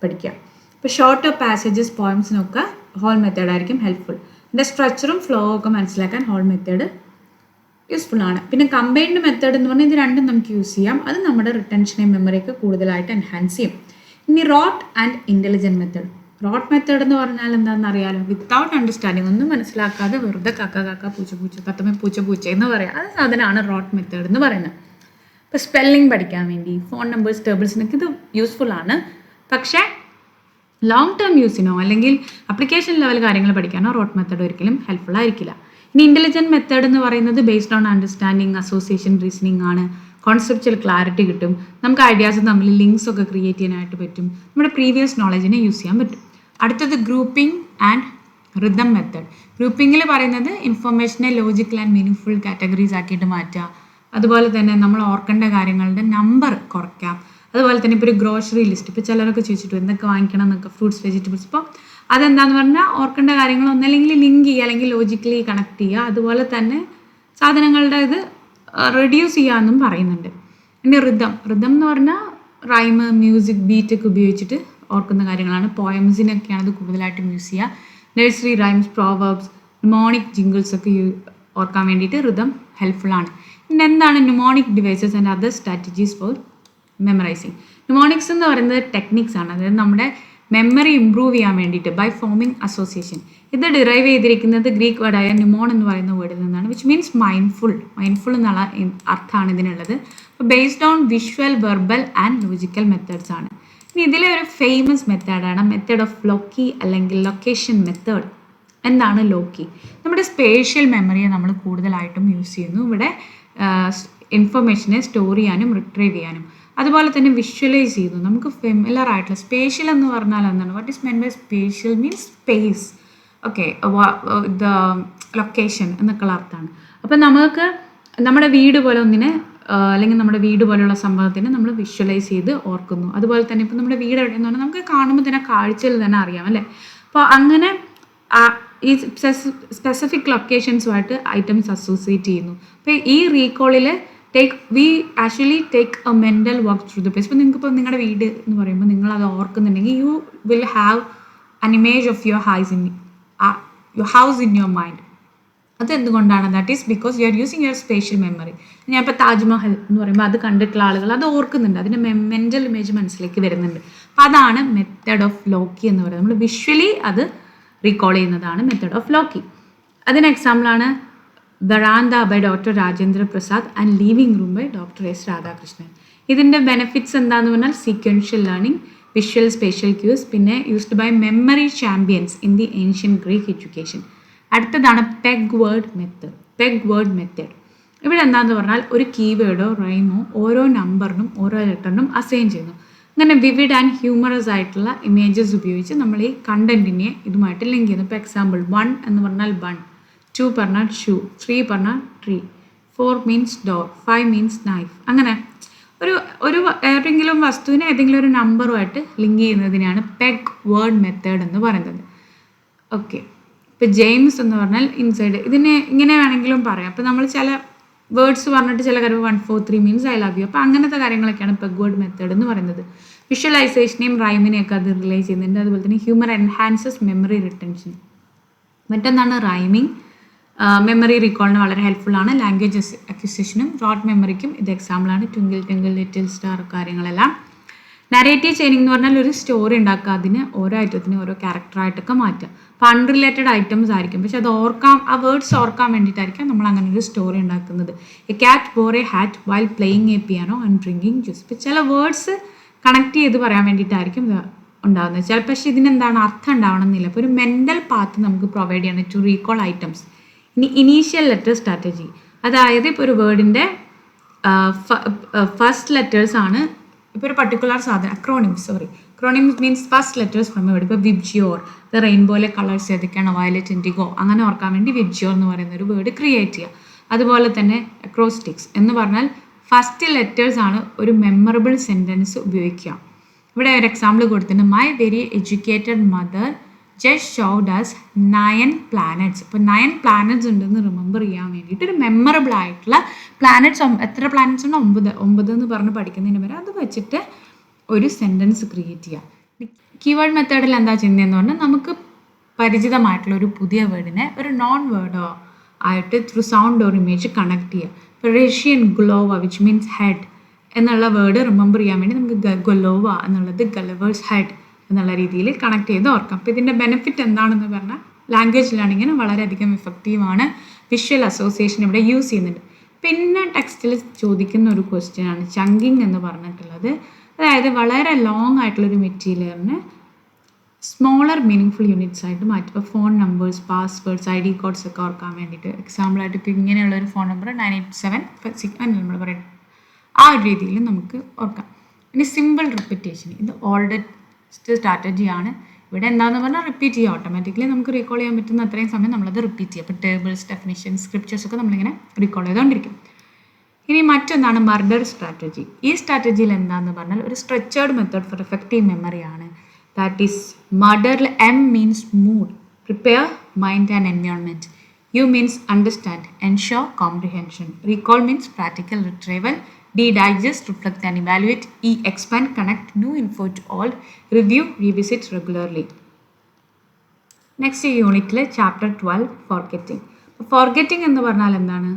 പഠിക്കുക. ഇപ്പോൾ ഷോർട്ട് പാസേജസ്, പോയിംസിനൊക്കെ ഹോൾ മെത്തേഡ് ആയിരിക്കും ഹെൽപ്ഫുൾ. ഇതിൻ്റെ സ്ട്രക്ചറും ഫ്ലോ ഒക്കെ മനസ്സിലാക്കാൻ ഹോൾ മെത്തേഡ് യൂസ്ഫുൾ ആണ്. പിന്നെ കമ്പൈൻഡ് മെത്തേഡ് എന്ന് പറഞ്ഞാൽ ഇത് രണ്ടും നമുക്ക് യൂസ് ചെയ്യാം, അത് നമ്മുടെ റിട്ടൻഷനെയും മെമ്മറിയൊക്കെ കൂടുതലായിട്ട് എൻഹാൻസ് ചെയ്യും. ഇനി rote and intelligent method. Rote method എന്ന് പറഞ്ഞാൽ എന്താണെന്ന് അറിയാലോ, വിത്തൗട്ട് അണ്ടർസ്റ്റാൻഡിങ്, ഒന്നും മനസ്സിലാക്കാതെ വെറുതെ കാക്ക പൂച്ച തത്തമ്മ പൂച്ച എന്ന് പറയാം, അത് സാധനമാണ് റോട്ട് മെത്തേഡ് എന്ന് പറയുന്നത്. ഇപ്പോൾ സ്പെല്ലിംഗ് പഠിക്കാൻ വേണ്ടി, ഫോൺ നമ്പേഴ്സ്, ടേബിൾസിനൊക്കെ ഇത് യൂസ്ഫുൾ ആണ്. പക്ഷേ ലോങ് ടേം യൂസിനോ അല്ലെങ്കിൽ അപ്ലിക്കേഷൻ ലെവൽ കാര്യങ്ങൾ പഠിക്കാനോ റോട്ട് മെത്തേഡ് ഒരിക്കലും ഹെൽപ്ഫുൾ ആയിരിക്കില്ല. ഇനി ഇൻ്റലിജൻറ്റ് മെത്തേഡ് എന്ന് പറയുന്നത് based on understanding, association, reasoning ആണ്. കോൺസെപ്ച്വൽ ക്ലാരിറ്റി കിട്ടും, നമുക്ക് ഐഡിയാസ് തമ്മിൽ ലിങ്ക്സ് ഒക്കെ ക്രിയേറ്റ് ചെയ്യാനായിട്ട് പറ്റും, നമ്മുടെ പ്രീവിയസ് നോളജിനെ യൂസ് ചെയ്യാൻ പറ്റും. അടുത്തത് ഗ്രൂപ്പിംഗ് ആൻഡ് റിതം മെത്തേഡ്. ഗ്രൂപ്പിങ്ങിൽ പറയുന്നത് ഇൻഫർമേഷനെ logical and meaningful categories ആക്കിയിട്ട് മാറ്റുക. അതുപോലെ തന്നെ നമ്മൾ ഓർക്കേണ്ട കാര്യങ്ങളുടെ നമ്പർ കുറയ്ക്കാം. അതുപോലെ തന്നെ ഇപ്പോൾ ഒരു ഗ്രോസറി ലിസ്റ്റ്, ഇപ്പോൾ ചിലരൊക്കെ ചോദിച്ചിട്ടു എന്തൊക്കെ വാങ്ങിക്കണം എന്നൊക്കെ, ഫ്രൂട്ട്സ് വെജിറ്റബിൾസ്. ഇപ്പോൾ അതെന്താന്ന് പറഞ്ഞാൽ ഓർക്കേണ്ട കാര്യങ്ങൾ ഒന്നല്ലെങ്കിൽ ലിങ്ക് ചെയ്യുക അല്ലെങ്കിൽ ലോജിക്കലി കണക്ട് ചെയ്യുക. അതുപോലെ തന്നെ സാധനങ്ങളുടെ ഇത് റെഡ്യൂസ് ചെയ്യാമെന്നും പറയുന്നുണ്ട്. പിന്നെ റിതം എന്ന് പറഞ്ഞാൽ റൈം, മ്യൂസിക്, ബീറ്റൊക്കെ ഉപയോഗിച്ചിട്ട് ഓർക്കുന്ന കാര്യങ്ങളാണ്. പോയംസിനൊക്കെയാണ് അത് കൂടുതലായിട്ടും യൂസ് ചെയ്യുക. Nursery rhymes, Proverbs, mnemonic jingles ഒക്കെ ഓർക്കാൻ വേണ്ടിയിട്ട് റിതം ഹെൽപ്ഫുൾ ആണ്. പിന്നെ എന്താണ് mnemonic devices and other strategies four memorising? Mnemonics എന്ന് പറയുന്നത് ടെക്നിക്സ് ആണ്, അതായത് നമ്മുടെ മെമ്മറി ഇംപ്രൂവ് ചെയ്യാൻ വേണ്ടിയിട്ട് ബൈ ഫോമിങ് അസോസിയേഷൻ. ഇത് ഡിറൈവ് ചെയ്തിരിക്കുന്നത് ഗ്രീക്ക് വേർഡായ ന്യൂമോൺ എന്ന് പറയുന്ന വേർഡിൽ നിന്നാണ്, വിച്ച് മീൻസ് മൈൻഡ്ഫുൾ എന്നുള്ള അർത്ഥമാണ് ഇതിനുള്ളത്. അപ്പോൾ based on visual, verbal and logical methods ആണ്. ഇനി ഇതിലെ ഒരു ഫേമസ് മെത്തേഡാണ് മെത്തേഡ് ഓഫ് ലോക്കി അല്ലെങ്കിൽ ലൊക്കേഷൻ മെത്തേഡ്. എന്താണ് ലോക്കി? നമ്മുടെ സ്പേഷ്യൽ മെമ്മറിയെ നമ്മൾ കൂടുതലായിട്ടും യൂസ് ചെയ്യുന്നു ഇവിടെ ഇൻഫർമേഷനെ സ്റ്റോർ ചെയ്യാനും റിട്രീവ് ചെയ്യാനും. അതുപോലെ തന്നെ വിഷ്വലൈസ് ചെയ്യുന്നു. നമുക്ക് ഫെമിലർ ആയിട്ടുള്ള സ്പേഷ്യൽ എന്ന് പറഞ്ഞാൽ എന്താണ്? What is mean by spatial means space. Okay, the location എന്നൊക്കെയുള്ള അർത്ഥമാണ്. അപ്പം നമുക്ക് നമ്മുടെ വീട് പോലെ ഒന്നിനെ അല്ലെങ്കിൽ നമ്മുടെ വീട് പോലെയുള്ള സംഭവത്തിന് നമ്മൾ വിഷ്വലൈസ് ചെയ്ത് ഓർക്കുന്നു. അതുപോലെ തന്നെ ഇപ്പം നമ്മുടെ വീട് എവിടെയെന്ന് പറഞ്ഞാൽ നമുക്ക് കാണുമ്പോൾ തന്നെ കാഴ്ചയിൽ തന്നെ അറിയാം അല്ലേ. അപ്പോൾ അങ്ങനെ ഈ സ്പെസിഫിക് ലൊക്കേഷൻസുമായിട്ട് ഐറ്റംസ് അസോസിയേറ്റ് ചെയ്യുന്നു. അപ്പോൾ ഈ റീകോളിൽ we actually take a mental walk through the place. ഇപ്പോൾ നിങ്ങൾക്ക് ഇപ്പോൾ നിങ്ങളുടെ വീട് എന്ന് പറയുമ്പോൾ നിങ്ങൾ അത് ഓർക്കുന്നുണ്ടെങ്കിൽ you will have an image of your house in your mind. അതെന്തുകൊണ്ടാണ്? That is because you are using your spatial memory. ഞാൻ ഇപ്പോൾ താജ്മഹൽ എന്ന് പറയുമ്പോൾ അത് കണ്ടിട്ടുള്ള ആളുകൾ അത് ഓർക്കുന്നുണ്ട്, അതിൻ്റെ മെൻ്റൽ ഇമേജ് മനസ്സിലേക്ക് വരുന്നുണ്ട്. അപ്പോൾ അതാണ് മെത്തേഡ് ഓഫ് ലോക്കി എന്ന് പറയുന്നത്. നമ്മൾ വിഷ്വലി അത് റീകോൾ ചെയ്യുന്നതാണ് മെത്തേഡ് ഓഫ് ലോക്കി. അതിന് എക്സാമ്പിളാണ് വരാന്ത by doctor Rajendra Prasad and living room by doctor S Radhakrishnan. ഇതിൻ്റെ ബെനിഫിറ്റ്സ് എന്താണെന്ന് പറഞ്ഞാൽ sequential learning, visual spatial cues, പിന്നെ used by memory champions in the ancient Greek education. അടുത്തതാണ് പെഗ് വേർഡ് മെത്തേഡ്. ഇവിടെ എന്താണെന്ന് പറഞ്ഞാൽ ഒരു കീവേഡോ റൈമോ ഓരോ നമ്പറിനും ഓരോ ലെറ്ററിനും അസൈൻ ചെയ്യുന്നു. അങ്ങനെ വിവിഡ് ആൻഡ് ഹ്യൂമറസ് ആയിട്ടുള്ള ഇമേജസ് ഉപയോഗിച്ച് നമ്മൾ ഈ കണ്ടന്റിനെ ഇതുമായിട്ട് ലിങ്ക് ചെയ്യുന്നു. ഇപ്പോൾ എക്സാമ്പിൾ 1 എന്ന് പറഞ്ഞാൽ ബൺ, 2 പറഞ്ഞാൽ ഷൂ, 3 പറഞ്ഞാൽ tree, 4 means door, 5 means knife. അങ്ങനെ ഒരു ഏതെങ്കിലും വസ്തുവിനെ ഏതെങ്കിലും ഒരു നമ്പറുമായിട്ട് ലിങ്ക് ചെയ്യുന്നതിനാണ് പെഗ് വേർഡ് മെത്തേഡ് എന്ന് പറയുന്നത്. ഓക്കെ, ഇപ്പോൾ ജെയിംസ് എന്ന് പറഞ്ഞാൽ ഇൻസൈഡ്, ഇതിനെ ഇങ്ങനെ വേണമെങ്കിലും പറയാം. അപ്പോൾ നമ്മൾ ചില വേർഡ്സ് പറഞ്ഞിട്ട് ചില കാര്യം 1 4 3 മീൻസ് ഐ ലവ് യു. അപ്പോൾ അങ്ങനത്തെ കാര്യങ്ങളൊക്കെയാണ് പെഗ് വേർഡ് മെത്തേഡ് എന്ന് പറയുന്നത്. വിഷ്വലൈസേഷനെയും റൈമിനെയൊക്കെ അത് റിലേ ചെയ്യുന്നുണ്ട്. അതുപോലെ തന്നെ ഹ്യൂമർ എൻഹാൻസസ് മെമ്മറി റിട്ടൻഷൻ. മറ്റൊന്നാണ് റൈമിങ്. മെമ്മറി റീകോളിന് വളരെ ഹെൽപ്ഫുൾ ആണ്. ലാംഗ്വേജ് അക്വിസിഷനും ഷോർട്ട് മെമ്മറിക്കും ഇത് എക്സാമ്പിളാണ്. ട്വിങ്കിൾ ട്വിങ്കിൾ ലിറ്റിൽ സ്റ്റാർ കാര്യങ്ങളെല്ലാം. നരേറ്റീവ് ചെയിനിങ് എന്ന് പറഞ്ഞാൽ ഒരു സ്റ്റോറി ഉണ്ടാക്കുക, അതിന് ഓരോ ഐറ്റത്തിന് ഓരോ ക്യാരക്ടറായിട്ടൊക്കെ മാറ്റുക. അപ്പോൾ അൺറിലേറ്റഡ് ഐറ്റംസ് ആയിരിക്കും, പക്ഷെ അത് ഓർക്കാൻ, ആ വേർഡ്സ് ഓർക്കാൻ വേണ്ടിയിട്ടായിരിക്കും നമ്മൾ അങ്ങനെ ഒരു സ്റ്റോറി ഉണ്ടാക്കുന്നത്. A cat bore a hat while playing a piano and drinking juice. ഇപ്പോൾ ചില വേർഡ്സ് കണക്ട് ചെയ്ത് പറയാൻ വേണ്ടിയിട്ടായിരിക്കും ഉണ്ടാകുന്നത്. ചിലപ്പോൾ പക്ഷേ ഇതിനെന്താണ് അർത്ഥം ഉണ്ടാവണമെന്നില്ല. അപ്പോൾ ഒരു മെൻ്റൽ പാത്ത് നമുക്ക് പ്രൊവൈഡ് ചെയ്യണം ടു റീകോൾ ഐറ്റംസ്. ഇനി ഇനീഷ്യൽ ലെറ്റർ സ്ട്രാറ്റജി, അതായത് ഇപ്പോൾ ഒരു വേർഡിൻ്റെ ഫസ്റ്റ് ലെറ്റേഴ്സ് ആണ്. ഇപ്പോൾ ഒരു പർട്ടിക്കുലർ സാധനം acronyms means first letters from a word. ഇപ്പോൾ വിബ്ജിയോർ, ദ റെയിൻബോയിലെ കളേഴ്സ് ഏതൊക്കെയാണ്, വയലറ്റ്, ഇൻഡിഗോ, അങ്ങനെ ഓർക്കാൻ വേണ്ടി വിബ്ജിയോർ എന്ന് പറയുന്ന ഒരു വേർഡ് ക്രിയേറ്റ് ചെയ്യുക. അതുപോലെ തന്നെ അക്രോസ്റ്റിക്സ് എന്ന് പറഞ്ഞാൽ ഫസ്റ്റ് ലെറ്റേഴ്സ് ആണ് ഒരു മെമ്മറബിൾ സെൻറ്റൻസ് ഉപയോഗിക്കുക. ഇവിടെ ഒരു എക്സാമ്പിൾ കൊടുത്തിട്ടുണ്ട്. My very educated mother just showed us 9 planets. ഇപ്പോൾ 9 planets ഉണ്ടെന്ന് റിമെമ്പർ ചെയ്യാൻ വേണ്ടിയിട്ട് ഒരു മെമ്മറബിൾ ആയിട്ടുള്ള പ്ലാനറ്റ്സ്, എത്ര പ്ലാനറ്റ്സ് ഉണ്ടോ 9 എന്ന് പറഞ്ഞ് പഠിക്കുന്നതിന് വരെ അത് വെച്ചിട്ട് ഒരു സെൻറ്റൻസ് ക്രിയേറ്റ് ചെയ്യുക. കീവേഡ് മെത്തേഡിൽ എന്താ ചെയ്യുന്നതെന്ന് പറഞ്ഞാൽ നമുക്ക് പരിചിതമായിട്ടുള്ള ഒരു പുതിയ വേർഡിനെ ഒരു നോൺ വേർഡോ ആയിട്ട് through sound or image connect ചെയ്യുക. ഇപ്പോൾ Russian Goa which means head എന്നുള്ള വേർഡ് റിമെമ്പർ ചെയ്യാൻ വേണ്ടി നമുക്ക് ഗൊലോവ എന്നുള്ളത് ഗലവേഴ്സ് ഹെഡ് എന്നുള്ള രീതിയിൽ കണക്ട് ചെയ്ത് ഓർക്കാം. അപ്പോൾ ഇതിൻ്റെ ബെനിഫിറ്റ് എന്താണെന്ന് പറഞ്ഞാൽ ലാംഗ്വേജ് ലേണിങ്ങിന് വളരെയധികം ഇഫക്റ്റീവാണ്. വിഷ്വൽ അസോസിയേഷൻ ഇവിടെ യൂസ് ചെയ്യുന്നുണ്ട്. പിന്നെ ടെക്സ്റ്റിൽ ചോദിക്കുന്ന ഒരു ക്വസ്റ്റ്യൻ ആണ് ചങ്കിങ് എന്ന് പറഞ്ഞിട്ടുള്ളത്. അതായത് വളരെ ലോങ് ആയിട്ടുള്ളൊരു മെറ്റീരിയലിനെ സ്മോളർ മീനിങ് യൂണിറ്റ്സ് ആയിട്ട് മാറ്റും. ഇപ്പോൾ phone numbers, passwords, ID codes ഒക്കെ ഓർക്കാൻ വേണ്ടിയിട്ട് എക്സാമ്പിളായിട്ട് ഇപ്പോൾ ഇങ്ങനെയുള്ളൊരു ഫോൺ നമ്പർ 987 നമ്മൾ പറയും, ആ ഒരു രീതിയിൽ നമുക്ക് ഓർക്കാം. ഇനി സിമ്പിൾ റിപ്പീറ്റേഷൻ, ഇത് ഓൾഡസ്റ്റ് സ്ട്രാറ്റജിയാണ്. ഇവിടെ എന്താണെന്ന് പറഞ്ഞാൽ റിപ്പീറ്റ് ചെയ്യുക. ഓട്ടോമാറ്റിക്കലി നമുക്ക് റീകോൾ ചെയ്യാൻ പറ്റുന്ന അത്രയും സമയം നമ്മളത് റിപ്പീറ്റ് ചെയ്യുക. അപ്പോൾ ടേബിൾസ്, ഡെഫിനിഷൻസ്, സ്ക്രിപ്റ്റേഴ്സ് ഒക്കെ നമ്മളിങ്ങനെ റീകോൾ ചെയ്തുകൊണ്ടിരിക്കും. ഇനി മറ്റൊന്നാണ് മർഡർ സ്ട്രാറ്റജി. ഈ സ്ട്രാറ്റജിയിൽ എന്താണെന്ന് പറഞ്ഞാൽ ഒരു സ്ട്രെച്ചേർഡ് മെത്തേഡ് ഫോർ എഫക്റ്റീവ് മെമ്മറിയാണ്. ദാറ്റ് ഈസ് മർഡറിൽ M means mood, prepare, mind and environment. U means understand, ensure comprehension. Recall means practical retrieval. D digest, reflect and evaluate. E expand, connect new info to all. Review, revisit regularly. Next യൂണിറ്റിൽ chapter 12 forgetting. Forgetting എന്ന് പറഞ്ഞാൽ എന്താണ്?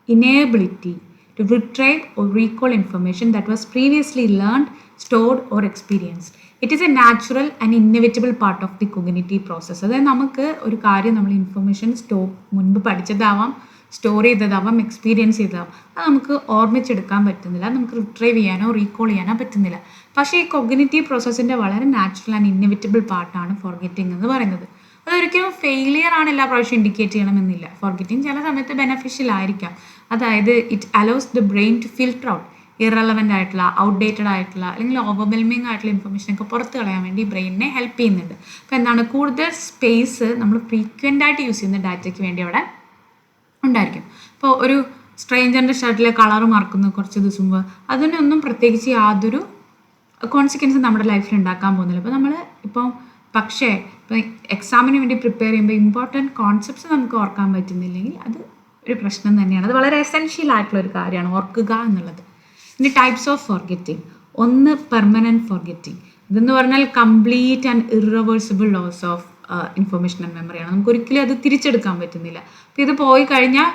Inability to retrieve or recall information that was previously learned, stored or experienced. It is a natural and inevitable part of the cognitive process. അതായത് നമുക്ക് ഒരു കാര്യം നമ്മൾ information മുൻപ് പഠിച്ചതാവാം, സ്റ്റോർ ചെയ്തതാവാം, എക്സ്പീരിയൻസ് ചെയ്തതാവാം, അത് നമുക്ക് ഓർമ്മിച്ചെടുക്കാൻ പറ്റുന്നില്ല, നമുക്ക് റിട്രൈവ് ചെയ്യാനോ റീകോൾ ചെയ്യാനോ പറ്റുന്നില്ല. പക്ഷേ ഈ കോഗ്നിറ്റീവ് പ്രോസസ്സിൻ്റെ വളരെ നാച്ചുറൽ ആൻഡ് ഇന്നവിറ്റബിൾ പാർട്ടാണ് ഫോർഗെറ്റിംഗ് എന്ന് പറയുന്നത്. അതൊരിക്കലും ഫെയിലിയർ ആണ് എല്ലാ പ്രാവശ്യം ഇൻഡിക്കേറ്റ് ചെയ്യണമെന്നില്ല. ഫോർഗെറ്റിംഗ് ചില സമയത്ത് ബെനഫിഷ്യൽ ആയിരിക്കാം. അതായത് it allows the brain to filter out irrelevant ആയിട്ടുള്ള, ഔട്ട്ഡേറ്റഡ് ആയിട്ടുള്ള അല്ലെങ്കിൽ ഓവർവെൽമിംഗ് ആയിട്ടുള്ള ഇൻഫർമേഷനൊക്കെ പുറത്ത് കളയാൻ വേണ്ടി ബ്രെയിനിനെ ഹെൽപ്പ് ചെയ്യുന്നുണ്ട്. അപ്പോൾ എന്താണ്, കൂടുതൽ സ്പേസ് നമ്മൾ ഫ്രീക്വൻ്റ് ആയിട്ട് യൂസ് ചെയ്യുന്ന ഡാറ്റയ്ക്ക് വേണ്ടി അവിടെ ഉണ്ടായിരിക്കും. ഇപ്പോൾ ഒരു സ്ട്രേഞ്ചറിൻ്റെ ഷർട്ടിലെ കളർ മറക്കുന്നു കുറച്ച് ദിവസം മുമ്പ്, അതിനൊന്നും പ്രത്യേകിച്ച് യാതൊരു കോൺസിക്വൻസ് നമ്മുടെ ലൈഫിൽ ഉണ്ടാക്കാൻ പോകുന്നില്ല. അപ്പോൾ പക്ഷേ ഇപ്പോൾ എക്സാമിന് വേണ്ടി പ്രിപ്പയർ ചെയ്യുമ്പോൾ ഇമ്പോർട്ടൻറ്റ് കോൺസെപ്റ്റ്സ് നമുക്ക് ഓർക്കാൻ പറ്റുന്നില്ലെങ്കിൽ അത് ഒരു പ്രശ്നം തന്നെയാണ്. അത് വളരെ എസെൻഷ്യൽ ആയിട്ടുള്ള ഒരു കാര്യമാണ് ഓർക്കുക എന്നുള്ളത്. ഇനി ടൈപ്സ് ഓഫ് ഫോർഗെറ്റിംഗ്. ഒന്ന് പെർമനൻറ്റ് ഫോർഗെറ്റിംഗ്. ഇതെന്ന് പറഞ്ഞാൽ complete and irreversible loss of information and മെമ്മറിയാണ്. നമുക്ക് ഒരിക്കലും അത് തിരിച്ചെടുക്കാൻ പറ്റുന്നില്ല. അപ്പോൾ ഇത് പോയി കഴിഞ്ഞാൽ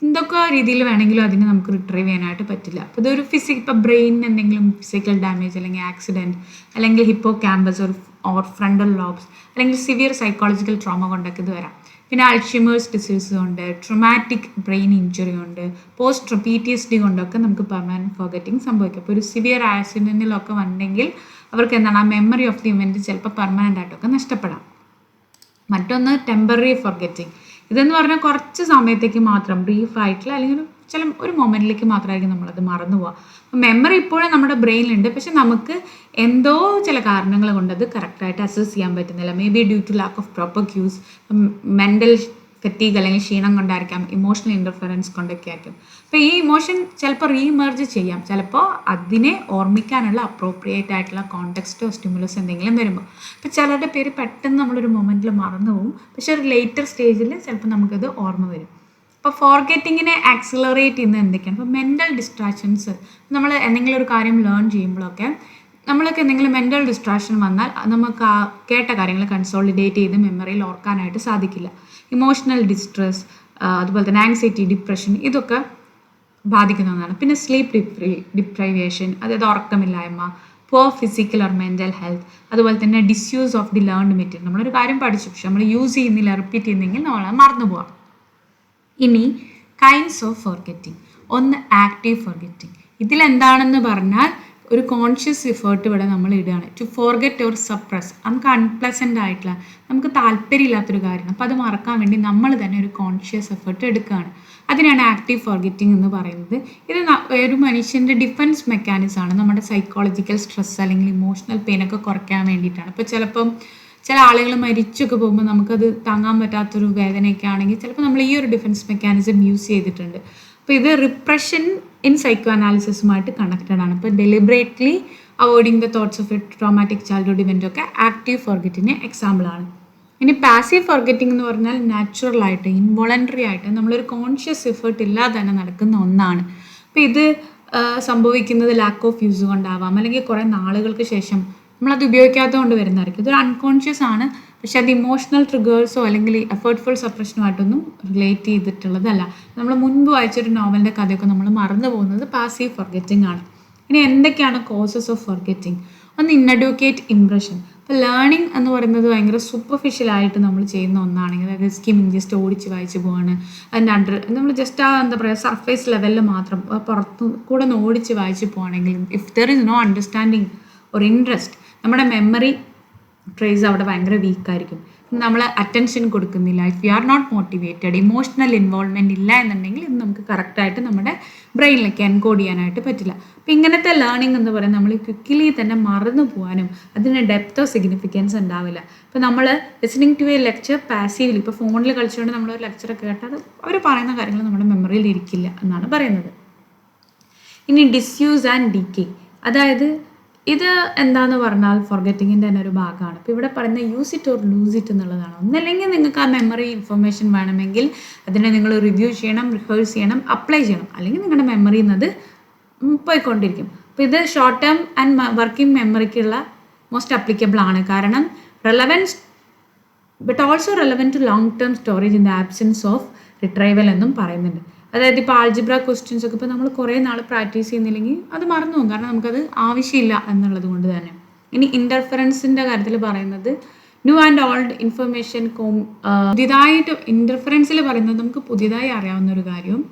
എന്തൊക്കെ രീതിയിൽ വേണമെങ്കിലും അതിനെ നമുക്ക് റിട്രൈവ് ചെയ്യാനായിട്ട് പറ്റില്ല. അപ്പോൾ ഇതൊരു ഇപ്പോൾ ബ്രെയിനിന് എന്തെങ്കിലും ഫിസിക്കൽ ഡാമേജ് അല്ലെങ്കിൽ ആക്സിഡൻറ്റ് അല്ലെങ്കിൽ Hippo campus or frontal lobes അല്ലെങ്കിൽ സിവിയർ സൈക്കോളജിക്കൽ ട്രോമ കൊണ്ടൊക്കെ ഇത് വരാം. പിന്നെ അൾഷിമേഴ്സ് ഡിസീസ് ഉണ്ട്, ട്രോമാറ്റിക് ബ്രെയിൻ ഇഞ്ചുറി ഉണ്ട്, പോസ്റ്റ് PTSD കൊണ്ടൊക്കെ നമുക്ക് പെർമനൻറ്റ് ഫോർഗെറ്റിംഗ് സംഭവിക്കും. അപ്പോൾ ഒരു സിവിയർ ആക്സിഡൻറ്റിലൊക്കെ വന്നെങ്കിൽ അവർക്ക് എന്താണ്, ആ മെമ്മറി ഓഫ് ദി ഇവൻറ്റ് ചിലപ്പോൾ പെർമനൻ്റ് ആയിട്ടൊക്കെ നഷ്ടപ്പെടാം. മറ്റൊന്ന് ടെമ്പററി ഫോർഗെറ്റിംഗ്. ഇതെന്ന് പറഞ്ഞാൽ കുറച്ച് സമയത്തേക്ക് മാത്രം ബ്രീഫായിട്ടുള്ള അല്ലെങ്കിൽ ഒരു മൊമെൻറ്റിലേക്ക് മാത്രമായിരിക്കും നമ്മളത് മറന്നു പോവുക. അപ്പോൾ മെമ്മറി ഇപ്പോഴും നമ്മുടെ ബ്രെയിനിലുണ്ട്, പക്ഷെ നമുക്ക് എന്തോ ചില കാരണങ്ങൾ കൊണ്ട് അത് കറക്റ്റായിട്ട് അസസ് ചെയ്യാൻ പറ്റുന്നില്ല. Maybe due to lack of proper cues, mental fatigue അല്ലെങ്കിൽ ക്ഷീണം കൊണ്ടായിരിക്കാം, ഇമോഷണൽ ഇൻ്റർഫറൻസ് കൊണ്ടൊക്കെ ആയിരിക്കും. അപ്പോൾ ഈ ഇമോഷൻ ചിലപ്പോൾ റീമെർജ് ചെയ്യാം, ചിലപ്പോൾ അതിനെ ഓർമ്മിക്കാനുള്ള അപ്രോപ്രിയേറ്റ് ആയിട്ടുള്ള കോണ്ടെക്സ്റ്റോ സ്റ്റിമുലസ് എന്തെങ്കിലും വരുമ്പോൾ. ഇപ്പോൾ ചിലരുടെ പേര് പെട്ടെന്ന് നമ്മളൊരു മൊമെൻറ്റിൽ മറന്നു പോകും, പക്ഷെ ഒരു ലേറ്റർ സ്റ്റേജിൽ ചിലപ്പോൾ നമുക്കത് ഓർമ്മ വരും. അപ്പോൾ ഫോർഗെറ്റിങ്ങിനെ ആക്സിലറേറ്റ് ചെയ്യുന്നത് എന്തൊക്കെയാണ്? ഇപ്പോൾ മെൻ്റൽ ഡിസ്ട്രാക്ഷൻസ്. നമ്മൾ എന്തെങ്കിലും ഒരു കാര്യം ലേൺ ചെയ്യുമ്പോഴൊക്കെ നമ്മൾക്ക് എന്തെങ്കിലും മെൻ്റൽ ഡിസ്ട്രാക്ഷൻ വന്നാൽ നമുക്ക് ആ കേട്ട കാര്യങ്ങൾ കൺസോളിഡേറ്റ് ചെയ്ത് മെമ്മറിയിൽ ഓർക്കാനായിട്ട് സാധിക്കില്ല. ഇമോഷണൽ ഡിസ്ട്രെസ്, അതുപോലെ തന്നെ ആങ്സൈറ്റി, ഡിപ്രഷൻ, ഇതൊക്കെ ബാധിക്കുന്ന ഒന്നാണ്. പിന്നെ സ്ലീപ്പ് ഡിപ്രൈവേഷൻ, അതായത് ഉറക്കമില്ലായ്മ, poor physical or mental health, അതുപോലെ തന്നെ disuse of the learned material. നമ്മളൊരു കാര്യം പഠിച്ചു പക്ഷെ നമ്മൾ യൂസ് ചെയ്യുന്നില്ല, റിപ്പീറ്റ് ചെയ്യുന്നെങ്കിൽ നമ്മളത് മറന്നു പോവാം. ഇനി കൈൻഡ്സ് ഓഫ് ഫോർഗെറ്റിംഗ്. ഒന്ന് ആക്റ്റീവ് ഫോർഗെറ്റിംഗ്. ഇതിലെന്താണെന്ന് പറഞ്ഞാൽ ഒരു കോൺഷ്യസ് എഫേർട്ട് ഇവിടെ നമ്മൾ ഇടുകയാണ്. ടു ഫോർഗെറ്റ് ഓർ സപ്രസ്, നമുക്ക് അൺപ്ലസൻ്റ് ആയിട്ടുള്ള, നമുക്ക് താല്പര്യമില്ലാത്തൊരു കാര്യമാണ്, അപ്പോൾ അത് മറക്കാൻ വേണ്ടി നമ്മൾ തന്നെ ഒരു കോൺഷ്യസ് എഫേർട്ട് എടുക്കുകയാണ്. അതിനാണ് ആക്റ്റീവ് ഫോർഗെറ്റിംഗ് എന്ന് പറയുന്നത്. ഇത് ഒരു മനുഷ്യൻ്റെ ഡിഫൻസ് മെക്കാനിസമാണ്. നമ്മുടെ സൈക്കോളജിക്കൽ സ്ട്രെസ് അല്ലെങ്കിൽ ഇമോഷണൽ പെയിനൊക്കെ കുറയ്ക്കാൻ വേണ്ടിയിട്ടാണ്. ഇപ്പോൾ ചിലപ്പം ചില ആളുകൾ മരിച്ചൊക്കെ പോകുമ്പോൾ നമുക്കത് താങ്ങാൻ പറ്റാത്തൊരു വേദനയൊക്കെ ആണെങ്കിൽ ചിലപ്പോൾ നമ്മൾ ഈ ഒരു ഡിഫൻസ് മെക്കാനിസം യൂസ് ചെയ്തിട്ടുണ്ട്. അപ്പോൾ ഇത് റിപ്രഷൻ ഇൻ സൈക്കോ അനാലിസിസുമായിട്ട് കണക്റ്റഡ് ആണ്. ഇപ്പോൾ deliberately avoiding the thoughts of A traumatic childhood event ഒക്കെ ആക്റ്റീവ് ഫോർഗെറ്റിന് എക്സാമ്പിളാണ്. ഇനി പാസീവ് ഫോർഗെറ്റിംഗ് എന്ന് പറഞ്ഞാൽ നാച്ചുറലായിട്ട്, ഇൻവോളണ്ടറി ആയിട്ട്, നമ്മളൊരു കോൺഷ്യസ് എഫേർട്ട് ഇല്ലാതെ തന്നെ നടക്കുന്ന ഒന്നാണ്. അപ്പോൾ ഇത് സംഭവിക്കുന്നത് ലാക്ക് ഓഫ് യൂസ് കൊണ്ടാവാം, അല്ലെങ്കിൽ കുറേ നാളുകൾക്ക് ശേഷം നമ്മളത് ഉപയോഗിക്കാത്തത് കൊണ്ട് വരുന്നതായിരിക്കും. ഇതൊരു അൺകോൺഷ്യസ് ആണ്, പക്ഷെ അത് ഇമോഷണൽ ട്രിഗേഴ്സോ അല്ലെങ്കിൽ എഫേർട്ട്ഫുൾ സപ്രഷനുമായിട്ടൊന്നും റിലേറ്റ് ചെയ്തിട്ടുള്ളതല്ല. നമ്മൾ മുൻപ് വായിച്ചൊരു നോവലിൻ്റെ കഥയൊക്കെ നമ്മൾ മറന്നു പോകുന്നത് പാസീവ് ഫോർഗെറ്റിംഗ് ആണ്. ഇനി എന്തൊക്കെയാണ് കോസസ് ഓഫ് ഫോർഗെറ്റിംഗ്? ഒന്ന് ഇൻഅഡ്വക്കേറ്റ് ഇംപ്രഷൻ. ഇപ്പോൾ ലേണിംഗ് എന്ന് പറയുന്നത് ഭയങ്കര സൂപ്പർഫിഷ്യലായിട്ട് നമ്മൾ ചെയ്യുന്ന ഒന്നാണെങ്കിൽ, അതായത് സ്കിമ്മിങ്, ജസ്റ്റ് ഓടിച്ച് വായിച്ച് പോവാണ്, അതിൻ്റെ നമ്മൾ ജസ്റ്റ് എന്താ പറയുക സർഫേസ് ലെവലിൽ മാത്രം പുറത്തു കൂടെ ഒന്ന് ഓടിച്ച് വായിച്ച് പോവുകയാണെങ്കിൽ, if there is no understanding or interest, നമ്മുടെ മെമ്മറി ട്രേസ് അവിടെ ഭയങ്കര വീക്കായിരിക്കും. നമ്മൾ അറ്റൻഷൻ കൊടുക്കുന്നില്ല, if you are not motivated, emotional involvement ഇല്ല എന്നുണ്ടെങ്കിൽ ഇത് നമുക്ക് കറക്റ്റായിട്ട് നമ്മുടെ ബ്രെയിനിലേക്ക് എൻകോഡ് ചെയ്യാനായിട്ട് പറ്റില്ല. അപ്പം ഇങ്ങനത്തെ ലേണിംഗ് എന്ന് പറയുന്നത് നമ്മൾ ക്വിക്കലി തന്നെ മറന്നു പോകാനും അതിന് ഡെപ്തോ സിഗ്നിഫിക്കൻസ് ഉണ്ടാവില്ല. ഇപ്പോൾ നമ്മൾ listening to a lecture passively, ഇപ്പോൾ ഫോണിൽ കളിച്ചുകൊണ്ട് നമ്മളൊരു ലെക്ചറൊക്കെ കേട്ടാൽ അവർ പറയുന്ന കാര്യങ്ങൾ നമ്മുടെ മെമ്മറിയിൽ ഇരിക്കില്ല എന്നാണ് പറയുന്നത്. ഇനി ഡിസ്യൂസ് ആൻഡ് ഡീക്കേ, അതായത് ഇത് എന്താണെന്ന് പറഞ്ഞാൽ ഫോർഗെറ്റിങ്ങിൻ്റെ തന്നെ ഒരു ഭാഗമാണ്. ഇപ്പോൾ ഇവിടെ പറയുന്ന use it or loose it എന്നുള്ളതാണ്. ഒന്നല്ലെങ്കിൽ നിങ്ങൾക്ക് ആ മെമ്മറി ഇൻഫർമേഷൻ വേണമെങ്കിൽ അതിനെ നിങ്ങൾ റിവ്യൂ ചെയ്യണം, റിഹേഴ്സ് ചെയ്യണം, അപ്ലൈ ചെയ്യണം, അല്ലെങ്കിൽ നിങ്ങളുടെ മെമ്മറി എന്നത് പോയിക്കൊണ്ടിരിക്കും. അപ്പോൾ ഇത് ഷോർട്ട് ടേം ആൻഡ് വർക്കിംഗ് മെമ്മറിക്കുള്ള മോസ്റ്റ് അപ്ലിക്കബിൾ ആണ്. കാരണം relevance but also relevant to long term storage in the absence of retrieval എന്നും പറയുന്നുണ്ട്. അതായത് ഇപ്പോൾ ആൾജിബ്ര ക്വസ്റ്റ്യൻസ് ഒക്കെ ഇപ്പോൾ നമ്മൾ കുറേ നാൾ പ്രാക്ടീസ് ചെയ്യുന്നില്ലെങ്കിൽ അത് മറന്നു പോകും, കാരണം നമുക്കത് ആവശ്യമില്ല എന്നുള്ളത് കൊണ്ട് തന്നെ. ഇനി ഇൻ്റർഫറൻസിൻ്റെ കാര്യത്തിൽ പറയുന്നത് ന്യൂ ആൻഡ് ഓൾഡ് ഇൻഫർമേഷൻ പുതിയതായിട്ട് ഇൻ്റർഫറൻസിൽ പറയുന്നത് നമുക്ക് പുതിയതായി അറിയാവുന്ന ഒരു കാര്യവും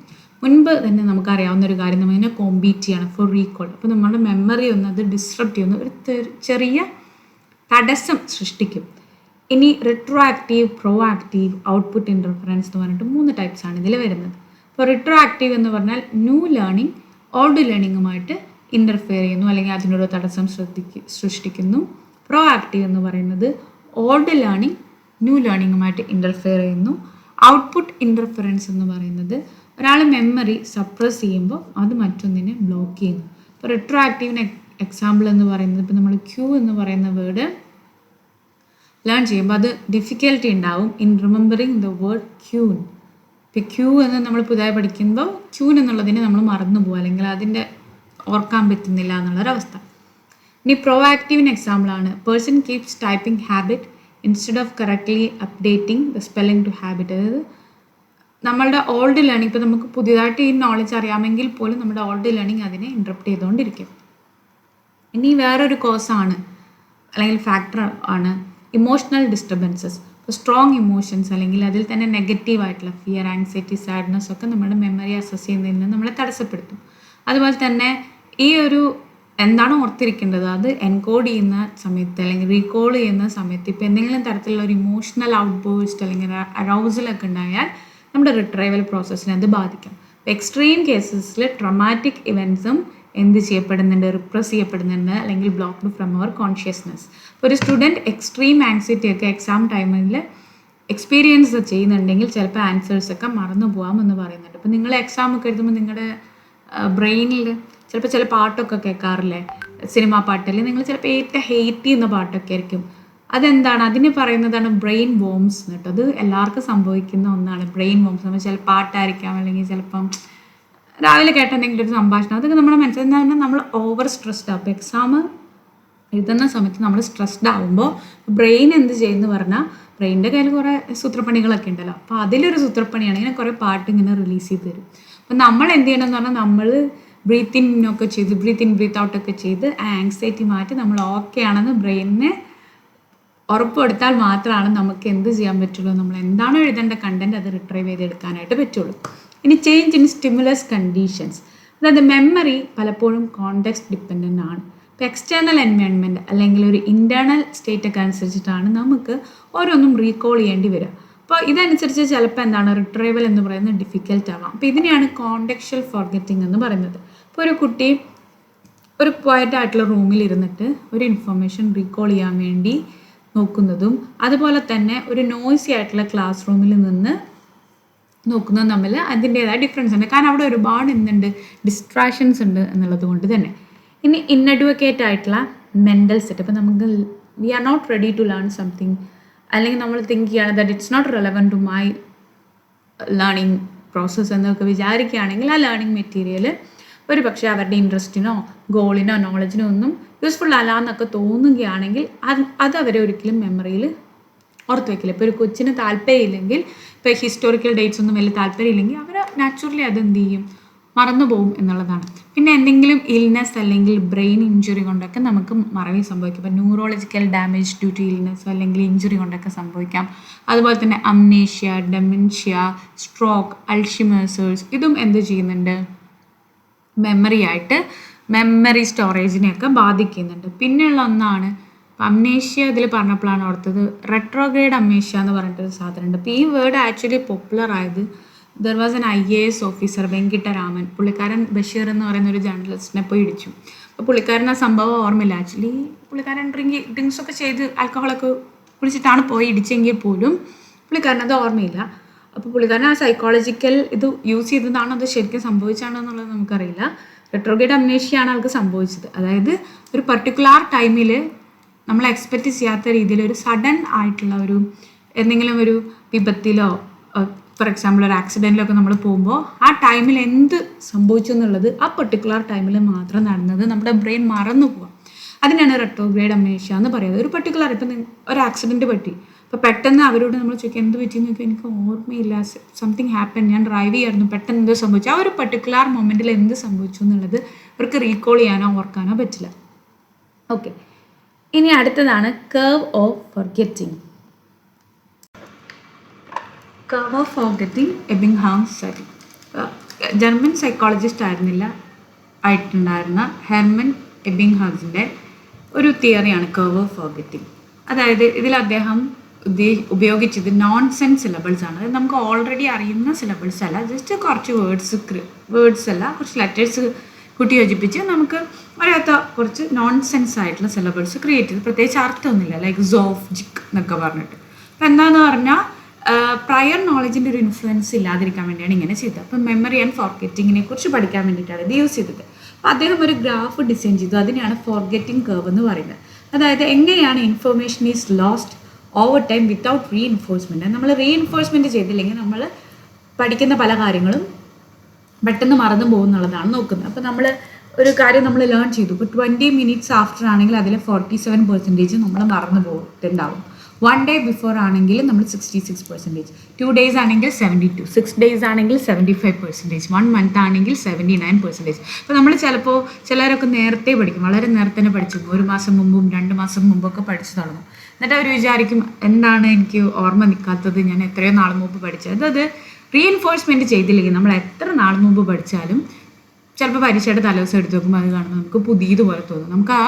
മുൻപ് തന്നെ നമുക്ക് അറിയാവുന്ന ഒരു കാര്യം നമ്മൾ ഇതിനെ കോമ്പീറ്റ് ചെയ്യണം ഫോർ റീകോൾ. അപ്പോൾ നമ്മുടെ മെമ്മറി ഒന്ന് അത് ഡിസ്ട്രപ്റ്റ് ചെയ്യുന്ന ഒരു ചെറിയ തടസ്സം സൃഷ്ടിക്കും. ഇനി retro active, pro active, output interference എന്ന് പറഞ്ഞിട്ട് 3 ടൈപ്സ് ആണ് ഇതിൽ വരുന്നത്. ഇപ്പോൾ റിട്രോ ആക്റ്റീവ് എന്ന് പറഞ്ഞാൽ ന്യൂ ലേണിംഗ് ഓൾഡ് ലേണിങ്ങുമായിട്ട് ഇൻ്റർഫെയർ ചെയ്യുന്നു, അല്ലെങ്കിൽ അതിനൊരു തടസ്സം സൃഷ്ടിക്കുന്നു. പ്രോ ആക്റ്റീവ് എന്ന് പറയുന്നത് ഓൾഡ് ലേണിംഗ് ന്യൂ ലേണിങ്ങുമായിട്ട് ഇൻ്റർഫെയർ ചെയ്യുന്നു. ഔട്ട്പുട്ട് ഇൻ്റർഫറൻസ് എന്ന് പറയുന്നത് ഒരാൾ മെമ്മറി സപ്രസ് ചെയ്യുമ്പോൾ അത് മറ്റൊന്നിനെ ബ്ലോക്ക് ചെയ്യുന്നു. ഇപ്പോൾ റിട്രോ ആക്റ്റീവിന് എക്സാമ്പിൾ എന്ന് പറയുന്നത് ഇപ്പോൾ നമ്മൾ ക്യൂ എന്ന് പറയുന്ന വേർഡ് ലേൺ ചെയ്യുമ്പോൾ അത് ഡിഫിക്കൽട്ടി ഉണ്ടാവും in remembering the word queen. ഇപ്പോൾ ക്യൂ എന്ന് നമ്മൾ പുതുതായി പഠിക്കുമ്പോൾ ക്യൂൻ എന്നുള്ളതിനെ നമ്മൾ മറന്നു പോകും, അല്ലെങ്കിൽ അതിൻ്റെ ഓർക്കാൻ പറ്റുന്നില്ല എന്നുള്ളൊരവസ്ഥ. ഇനി പ്രോ ആക്റ്റീവിന് എക്സാമ്പിളാണ് person keeps typing habit instead of correctly updating the spelling to habit. അതായത് നമ്മളുടെ ഓൾഡ് ലേണിംഗ്, ഇപ്പോൾ നമുക്ക് പുതിയതായിട്ട് ഈ നോളജ് അറിയാമെങ്കിൽ പോലും നമ്മുടെ ഓൾഡ് ലേണിംഗ് അതിനെ ഇൻറ്ററപ്റ്റ് ചെയ്തുകൊണ്ടിരിക്കും. ഇനി വേറൊരു കോസാണ് അല്ലെങ്കിൽ ഫാക്ടർ ആണ് ഇമോഷണൽ ഡിസ്റ്റർബൻസസ്. ഇപ്പോൾ സ്ട്രോങ് ഇമോഷൻസ് അല്ലെങ്കിൽ അതിൽ തന്നെ നെഗറ്റീവായിട്ടുള്ള ഫിയർ, ആങ്സൈറ്റി, സാഡ്നെസ് ഒക്കെ നമ്മുടെ മെമ്മറി അസസ് ചെയ്യുന്നതിൽ നിന്ന് നമ്മളെ തടസ്സപ്പെടുത്തും. അതുപോലെ തന്നെ ഈ ഒരു എന്താണ് ഓർത്തിരിക്കേണ്ടത് അത് എൻകോഡ് ചെയ്യുന്ന സമയത്ത് അല്ലെങ്കിൽ റീകോൾ ചെയ്യുന്ന സമയത്ത് ഇപ്പോൾ എന്തെങ്കിലും തരത്തിലുള്ള ഒരു ഇമോഷണൽ ഔട്ട് ബേസ്റ്റ് അല്ലെങ്കിൽ അറൗസലൊക്കെ ഉണ്ടായാൽ നമ്മുടെ റിട്രൈവൽ പ്രോസസ്സിനെ അത് ബാധിക്കും. എക്സ്ട്രീം കേസസിൽ ട്രോമാറ്റിക് ഇവൻറ്റ്സും എന്ത് ചെയ്യപ്പെടുന്നുണ്ട്, റിപ്രസ് ചെയ്യപ്പെടുന്നുണ്ട്, അല്ലെങ്കിൽ ബ്ലോക്ക്ഡ് ഫ്രം അവർ കോൺഷ്യസ്നെസ്. ഇപ്പോൾ ഒരു സ്റ്റുഡൻറ്റ് എക്സ്ട്രീം ആങ്സൈറ്റി ഒക്കെ എക്സാം ടൈമിൽ എക്സ്പീരിയൻസ് ചെയ്യുന്നുണ്ടെങ്കിൽ ചിലപ്പോൾ ആൻസേഴ്സൊക്കെ മറന്നു പോകാമെന്ന് പറയുന്നുണ്ട്. ഇപ്പോൾ നിങ്ങൾ എക്സാം ഒക്കെ എഴുതുമ്പോൾ നിങ്ങളുടെ ബ്രെയിനിൽ ചിലപ്പോൾ ചില പാട്ടൊക്കെ കേൾക്കാറില്ലേ, സിനിമാ പാട്ടല്ലേ, നിങ്ങൾ ചിലപ്പോൾ ഏറ്റവും ഹെയ്റ്റ് ചെയ്യുന്ന പാട്ടൊക്കെ ആയിരിക്കും. അതെന്താണ്, അതിന് പറയുന്നതാണ് ബ്രെയിൻ വോംസ് എന്നിട്ട്. അത് എല്ലാവർക്കും സംഭവിക്കുന്ന ഒന്നാണ് ബ്രെയിൻ വോംസ്. നമ്മൾ ചില പാട്ടായിരിക്കാം, അല്ലെങ്കിൽ ചിലപ്പം രാവിലെ കേട്ട എന്തെങ്കിലും ഒരു സംഭാഷണം, അതൊക്കെ നമ്മുടെ മനസ്സിൽ എന്ന് പറഞ്ഞാൽ നമ്മൾ ഓവർ സ്ട്രെസ്ഡ് ആവും. അപ്പോൾ എക്സാം എഴുതുന്ന സമയത്ത് നമ്മൾ സ്ട്രെസ്ഡ് ആകുമ്പോൾ ബ്രെയിൻ എന്ത് ചെയ്യുമെന്ന് പറഞ്ഞാൽ ബ്രെയിനിൻ്റെ കയ്യിൽ കുറേ സൂത്രപ്പണികളൊക്കെ ഉണ്ടല്ലോ, അപ്പോൾ അതിലൊരു സൂത്രപ്പണിയാണ് ഇങ്ങനെ കുറേ പാട്ട് ഇങ്ങനെ റിലീസ് ചെയ്ത് തരും. അപ്പോൾ നമ്മൾ എന്ത് ചെയ്യണമെന്ന് പറഞ്ഞാൽ നമ്മൾ ബ്രീത്ത് ഇൻ ഒക്കെ ചെയ്ത് ബ്രീത്ത് ഇൻ ബ്രീത്ത് ഔട്ട് ഒക്കെ ചെയ്ത് ആ ആങ്സൈറ്റി മാറ്റി നമ്മൾ ഓക്കെ ആണെന്ന് ബ്രെയിനിനെ ഉറപ്പെടുത്താൽ മാത്രമാണ് നമുക്ക് എന്ത് ചെയ്യാൻ പറ്റുള്ളൂ, നമ്മൾ എന്താണോ എഴുതേണ്ട കണ്ടൻറ്റ് അത് റിട്രൈവ് ചെയ്തെടുക്കാനായിട്ട് പറ്റുള്ളൂ. ഇനി ചേഞ്ച് ഇൻ സ്റ്റിമുലസ് കണ്ടീഷൻസ്, അതായത് മെമ്മറി പലപ്പോഴും കോണ്ടെക്സ്റ്റ് ഡിപ്പെൻഡൻ്റ് ആണ്. ഇപ്പോൾ എക്സ്റ്റേണൽ എൻവയോൺമെൻറ്റ് അല്ലെങ്കിൽ ഒരു ഇൻറ്റേർണൽ സ്റ്റേറ്റ് ഒക്കെ അനുസരിച്ചിട്ടാണ് നമുക്ക് ഓരോന്നും റീകോൾ ചെയ്യേണ്ടി വരിക. അപ്പോൾ ഇതനുസരിച്ച് ചിലപ്പോൾ എന്താണ് റിട്രൈവൽ എന്ന് പറയുന്നത് ഡിഫിക്കൽട്ട് ആവാം. അപ്പോൾ ഇതിനെയാണ് കോണ്ടെക്ച്വൽ ഫോർഗെറ്റിംഗ് എന്ന് പറയുന്നത്. ഇപ്പോൾ ഒരു കുട്ടി ഒരു ക്വയറ്റ് ആയിട്ടുള്ള റൂമിൽ ഇരുന്നിട്ട് ഒരു ഇൻഫർമേഷൻ റീകോൾ ചെയ്യാൻ വേണ്ടി നോക്കുന്നതും അതുപോലെ തന്നെ ഒരു നോയ്സി ആയിട്ടുള്ള ക്ലാസ് റൂമിൽ നിന്ന് നോക്കുന്നതും തമ്മിൽ അതിൻ്റേതായ ഡിഫറൻസ് ഉണ്ട്. കാരണം അവിടെ ഒരുപാട് എന്തുണ്ട്, ഡിസ്ട്രാക്ഷൻസ് ഉണ്ട് എന്നുള്ളത് കൊണ്ട് തന്നെ. ഇനി ഇൻഅഡ്വക്കേറ്റ് ആയിട്ടുള്ള മെൻ്റൽ സെറ്റ്, ഇപ്പോൾ നമുക്ക് we are not ready to learn something, അല്ലെങ്കിൽ നമ്മൾ തിങ്ക് ചെയ്യുകയാണ് that it's not relevant to my learning process എന്നൊക്കെ വിചാരിക്കുകയാണെങ്കിൽ ആ ലേണിംഗ് മെറ്റീരിയൽ ഒരു പക്ഷേ അവരുടെ ഇൻട്രസ്റ്റിനോ ഗോളിനോ നോളജിനോ ഒന്നും യൂസ്ഫുൾ അല്ല എന്നൊക്കെ തോന്നുകയാണെങ്കിൽ അത് അവരെ ഒരിക്കലും മെമ്മറിയിൽ ഓർത്ത് വയ്ക്കില്ല. ഇപ്പോൾ ഒരു കൊച്ചിന് താല്പര്യമില്ലെങ്കിൽ, ഇപ്പോൾ ഹിസ്റ്റോറിക്കൽ ഡേറ്റ്സ് ഒന്നും വലിയ താല്പര്യമില്ലെങ്കിൽ അവർ നാച്ചുറലി അത് എന്ത് ചെയ്യും, മറന്നു പോകും എന്നുള്ളതാണ്. പിന്നെ എന്തെങ്കിലും ഇൽനെസ് അല്ലെങ്കിൽ ബ്രെയിൻ ഇഞ്ചുറി കൊണ്ടൊക്കെ നമുക്ക് മറവി സംഭവിക്കും. ഇപ്പോൾ neurological damage due to illness അല്ലെങ്കിൽ ഇഞ്ചുറി കൊണ്ടൊക്കെ സംഭവിക്കാം. അതുപോലെ തന്നെ അംനേഷ്യ, ഡെമൻഷ്യ, സ്ട്രോക്ക്, അൾഷിമേഴ്സേഴ്സ് ഇതും എന്ത് ചെയ്യുന്നുണ്ട്, മെമ്മറി സ്റ്റോറേജിനെയൊക്കെ ബാധിക്കുന്നുണ്ട്. പിന്നെയുള്ള ഒന്നാണ് അപ്പം അംനേഷ്യ ഇതിൽ പറഞ്ഞപ്പോഴാണ് ഓർത്തത് റെട്രോഗ്രേഡ് അംനേഷ്യ എന്ന് പറഞ്ഞിട്ടൊരു സാധനമുണ്ട്. അപ്പോൾ ഈ വേർഡ് ആക്ച്വലി പോപ്പുലർ ആയത് there was an IAS officer Venkitaraman. പുള്ളിക്കാരൻ ബഷീർ എന്ന് പറയുന്ന ഒരു ജേർണലിസ്റ്റിനെ പോയി ഇടിച്ചു. അപ്പോൾ പുള്ളിക്കാരൻ ആ സംഭവം ഓർമ്മയില്ല. ആക്ച്വലി പുള്ളിക്കാരൻ ഡ്രിങ്ക്സൊക്കെ ചെയ്ത് ആൽക്കഹോളൊക്കെ കുടിച്ചിട്ടാണ് പോയി ഇടിച്ചെങ്കിൽ പോലും പുള്ളിക്കാരനത് ഓർമ്മയില്ല. അപ്പോൾ പുള്ളിക്കാരൻ ആ സൈക്കോളജിക്കൽ ഇത് യൂസ് ചെയ്തതാണോ അത് ശരിക്കും സംഭവിച്ചാണോ എന്നുള്ളത് നമുക്കറിയില്ല. റെട്രോഗ്രേഡ് അംനേഷ്യയാണ് ആൾക്ക് സംഭവിച്ചത്. അതായത് ഒരു പർട്ടിക്കുലർ ടൈമിൽ നമ്മൾ എക്സ്പെക്റ്റ് ചെയ്യാത്ത രീതിയിൽ ഒരു സഡൻ ആയിട്ടുള്ള ഒരു എന്തെങ്കിലും ഒരു വിപത്തിലോ ഫോർ എക്സാമ്പിൾ ഒരു ആക്സിഡൻറ്റിലൊക്കെ നമ്മൾ പോകുമ്പോൾ ആ ടൈമിൽ എന്ത് സംഭവിച്ചു എന്നുള്ളത് ആ പെർട്ടിക്കുലർ ടൈമിൽ മാത്രം നടന്നത് നമ്മുടെ ബ്രെയിൻ മറന്നു പോവാം. അതിനാണ് റെട്രോഗ്രേഡ് അംനേഷ്യ എന്ന് പറയുന്നത്. ഒരു പെർട്ടിക്കുലർ ഇപ്പം ഒരു ആക്സിഡൻറ്റ് പറ്റി, അപ്പോൾ പെട്ടെന്ന് അവരോട് നമ്മൾ ചോദിക്കുക എന്ത് പറ്റിയെന്ന് ചോദിക്കുക, എനിക്ക് ഓർമ്മയില്ല, സംതിങ് ഹാപ്പൻ, ഞാൻ ഡ്രൈവ് ചെയ്യായിരുന്നു, പെട്ടെന്ന് എന്തോ സംഭവിച്ചു. ആ ഒരു പെർട്ടിക്കുലർ മൊമെൻറ്റിൽ എന്ത് സംഭവിച്ചു എന്നുള്ളത് അവർക്ക് റീകോൾ ചെയ്യാനോ ഓർക്കാനോ പറ്റില്ല. ഓക്കെ, ഇനി അടുത്തതാണ് curve of forgetting. Curve of forgetting Ebbinghaus study. German psychologist ആയിട്ടുണ്ടായിരുന്ന ഹെർമൻ എബിംഗ്ഹാസിൻ്റെ ഒരു തിയറിയാണ് കർവ് ഓഫ് ഫോർഗെറ്റിംഗ്. അതായത് ഇതിൽ അദ്ദേഹം ഉപയോഗിച്ചത് നോൺസെൻസ് സിലബിൾസ് ആണ്. അത് നമുക്ക് ഓൾറെഡി അറിയുന്ന സിലബിൾസ് അല്ല, ജസ്റ്റ് കുറച്ച് വേർഡ്സ് അല്ല, കുറച്ച് ലെറ്റേഴ്സ് കൂട്ടി യോജിപ്പിച്ച് നമുക്ക് അറിയാത്ത കുറച്ച് നോൺസെൻസ് ആയിട്ടുള്ള സിലബിൾസ് ക്രിയേറ്റ് ചെയ്ത് പ്രത്യേകിച്ച് അർത്ഥമൊന്നുമില്ല, ലൈക്ക് സോഫ് ജിക്ക് എന്നൊക്കെ പറഞ്ഞിട്ട്. അപ്പം എന്താണെന്ന് പറഞ്ഞാൽ പ്രയർ നോളജിൻ്റെ ഒരു ഇൻഫ്ലുവൻസ് ഇല്ലാതിരിക്കാൻ വേണ്ടിയാണ് ഇങ്ങനെ ചെയ്തത്. അപ്പം മെമ്മറി ആൻഡ് ഫോർഗെറ്റിങ്ങിനെ കുറിച്ച് പഠിക്കാൻ വേണ്ടിയിട്ടാണ് ഇത് യൂസ് ചെയ്തത്. അപ്പോൾ അദ്ദേഹം ഒരു ഗ്രാഫ് ഡിസൈൻ ചെയ്തു, അതിനെയാണ് ഫോർഗെറ്റിംഗ് കർവ് എന്ന് പറയുന്നത്. അതായത് എങ്ങനെയാണ് information is lost over time without reinforcement. നമ്മൾ റീഇൻഫോഴ്സ്മെൻറ്റ് ചെയ്തില്ലെങ്കിൽ നമ്മൾ പഠിക്കുന്ന പല കാര്യങ്ങളും പെട്ടെന്ന് മറന്നു പോകുന്നുള്ളതാണ് നോക്കുന്നത്. അപ്പോൾ നമ്മൾ ഒരു കാര്യം നമ്മൾ ലേൺ ചെയ്തു, ഇപ്പോൾ 20 മിനിറ്റ്സ് ആഫ്റ്റർ ആണെങ്കിൽ അതിൽ 47% നമ്മൾ മറന്നു പോയിട്ടുണ്ടാവും. 1 day ബിഫോർ ആണെങ്കിൽ നമ്മൾ 66%, 2 days ആണെങ്കിൽ 72, 6 days ആണെങ്കിൽ 75%, 1 month ആണെങ്കിൽ 79%. അപ്പോൾ നമ്മൾ ചിലപ്പോൾ ചിലരൊക്കെ നേരത്തെ പഠിക്കും, വളരെ നേരത്തെ തന്നെ പഠിച്ചു, 1 മാസം മുമ്പും 2 മാസം മുമ്പൊക്കെ പഠിച്ചു തുടങ്ങും. എന്നിട്ട് അവർ വിചാരിക്കും എന്താണ് എനിക്ക് ഓർമ്മ നിൽക്കാത്തത്, ഞാൻ എത്രയോ നാൾ മുമ്പ് പഠിച്ചത്. അത് റീഇൻഫോഴ്സ്മെൻറ്റ് ചെയ്തില്ലെങ്കിൽ നമ്മൾ എത്ര നാൾ മുമ്പ് പഠിച്ചാലും ചിലപ്പോൾ പരീക്ഷയുടെ തലേദിവസം എടുത്ത് നോക്കുമ്പോൾ അത് കാണുമ്പോൾ നമുക്ക് പുതിയതുപോലെ തോന്നും. നമുക്ക് ആ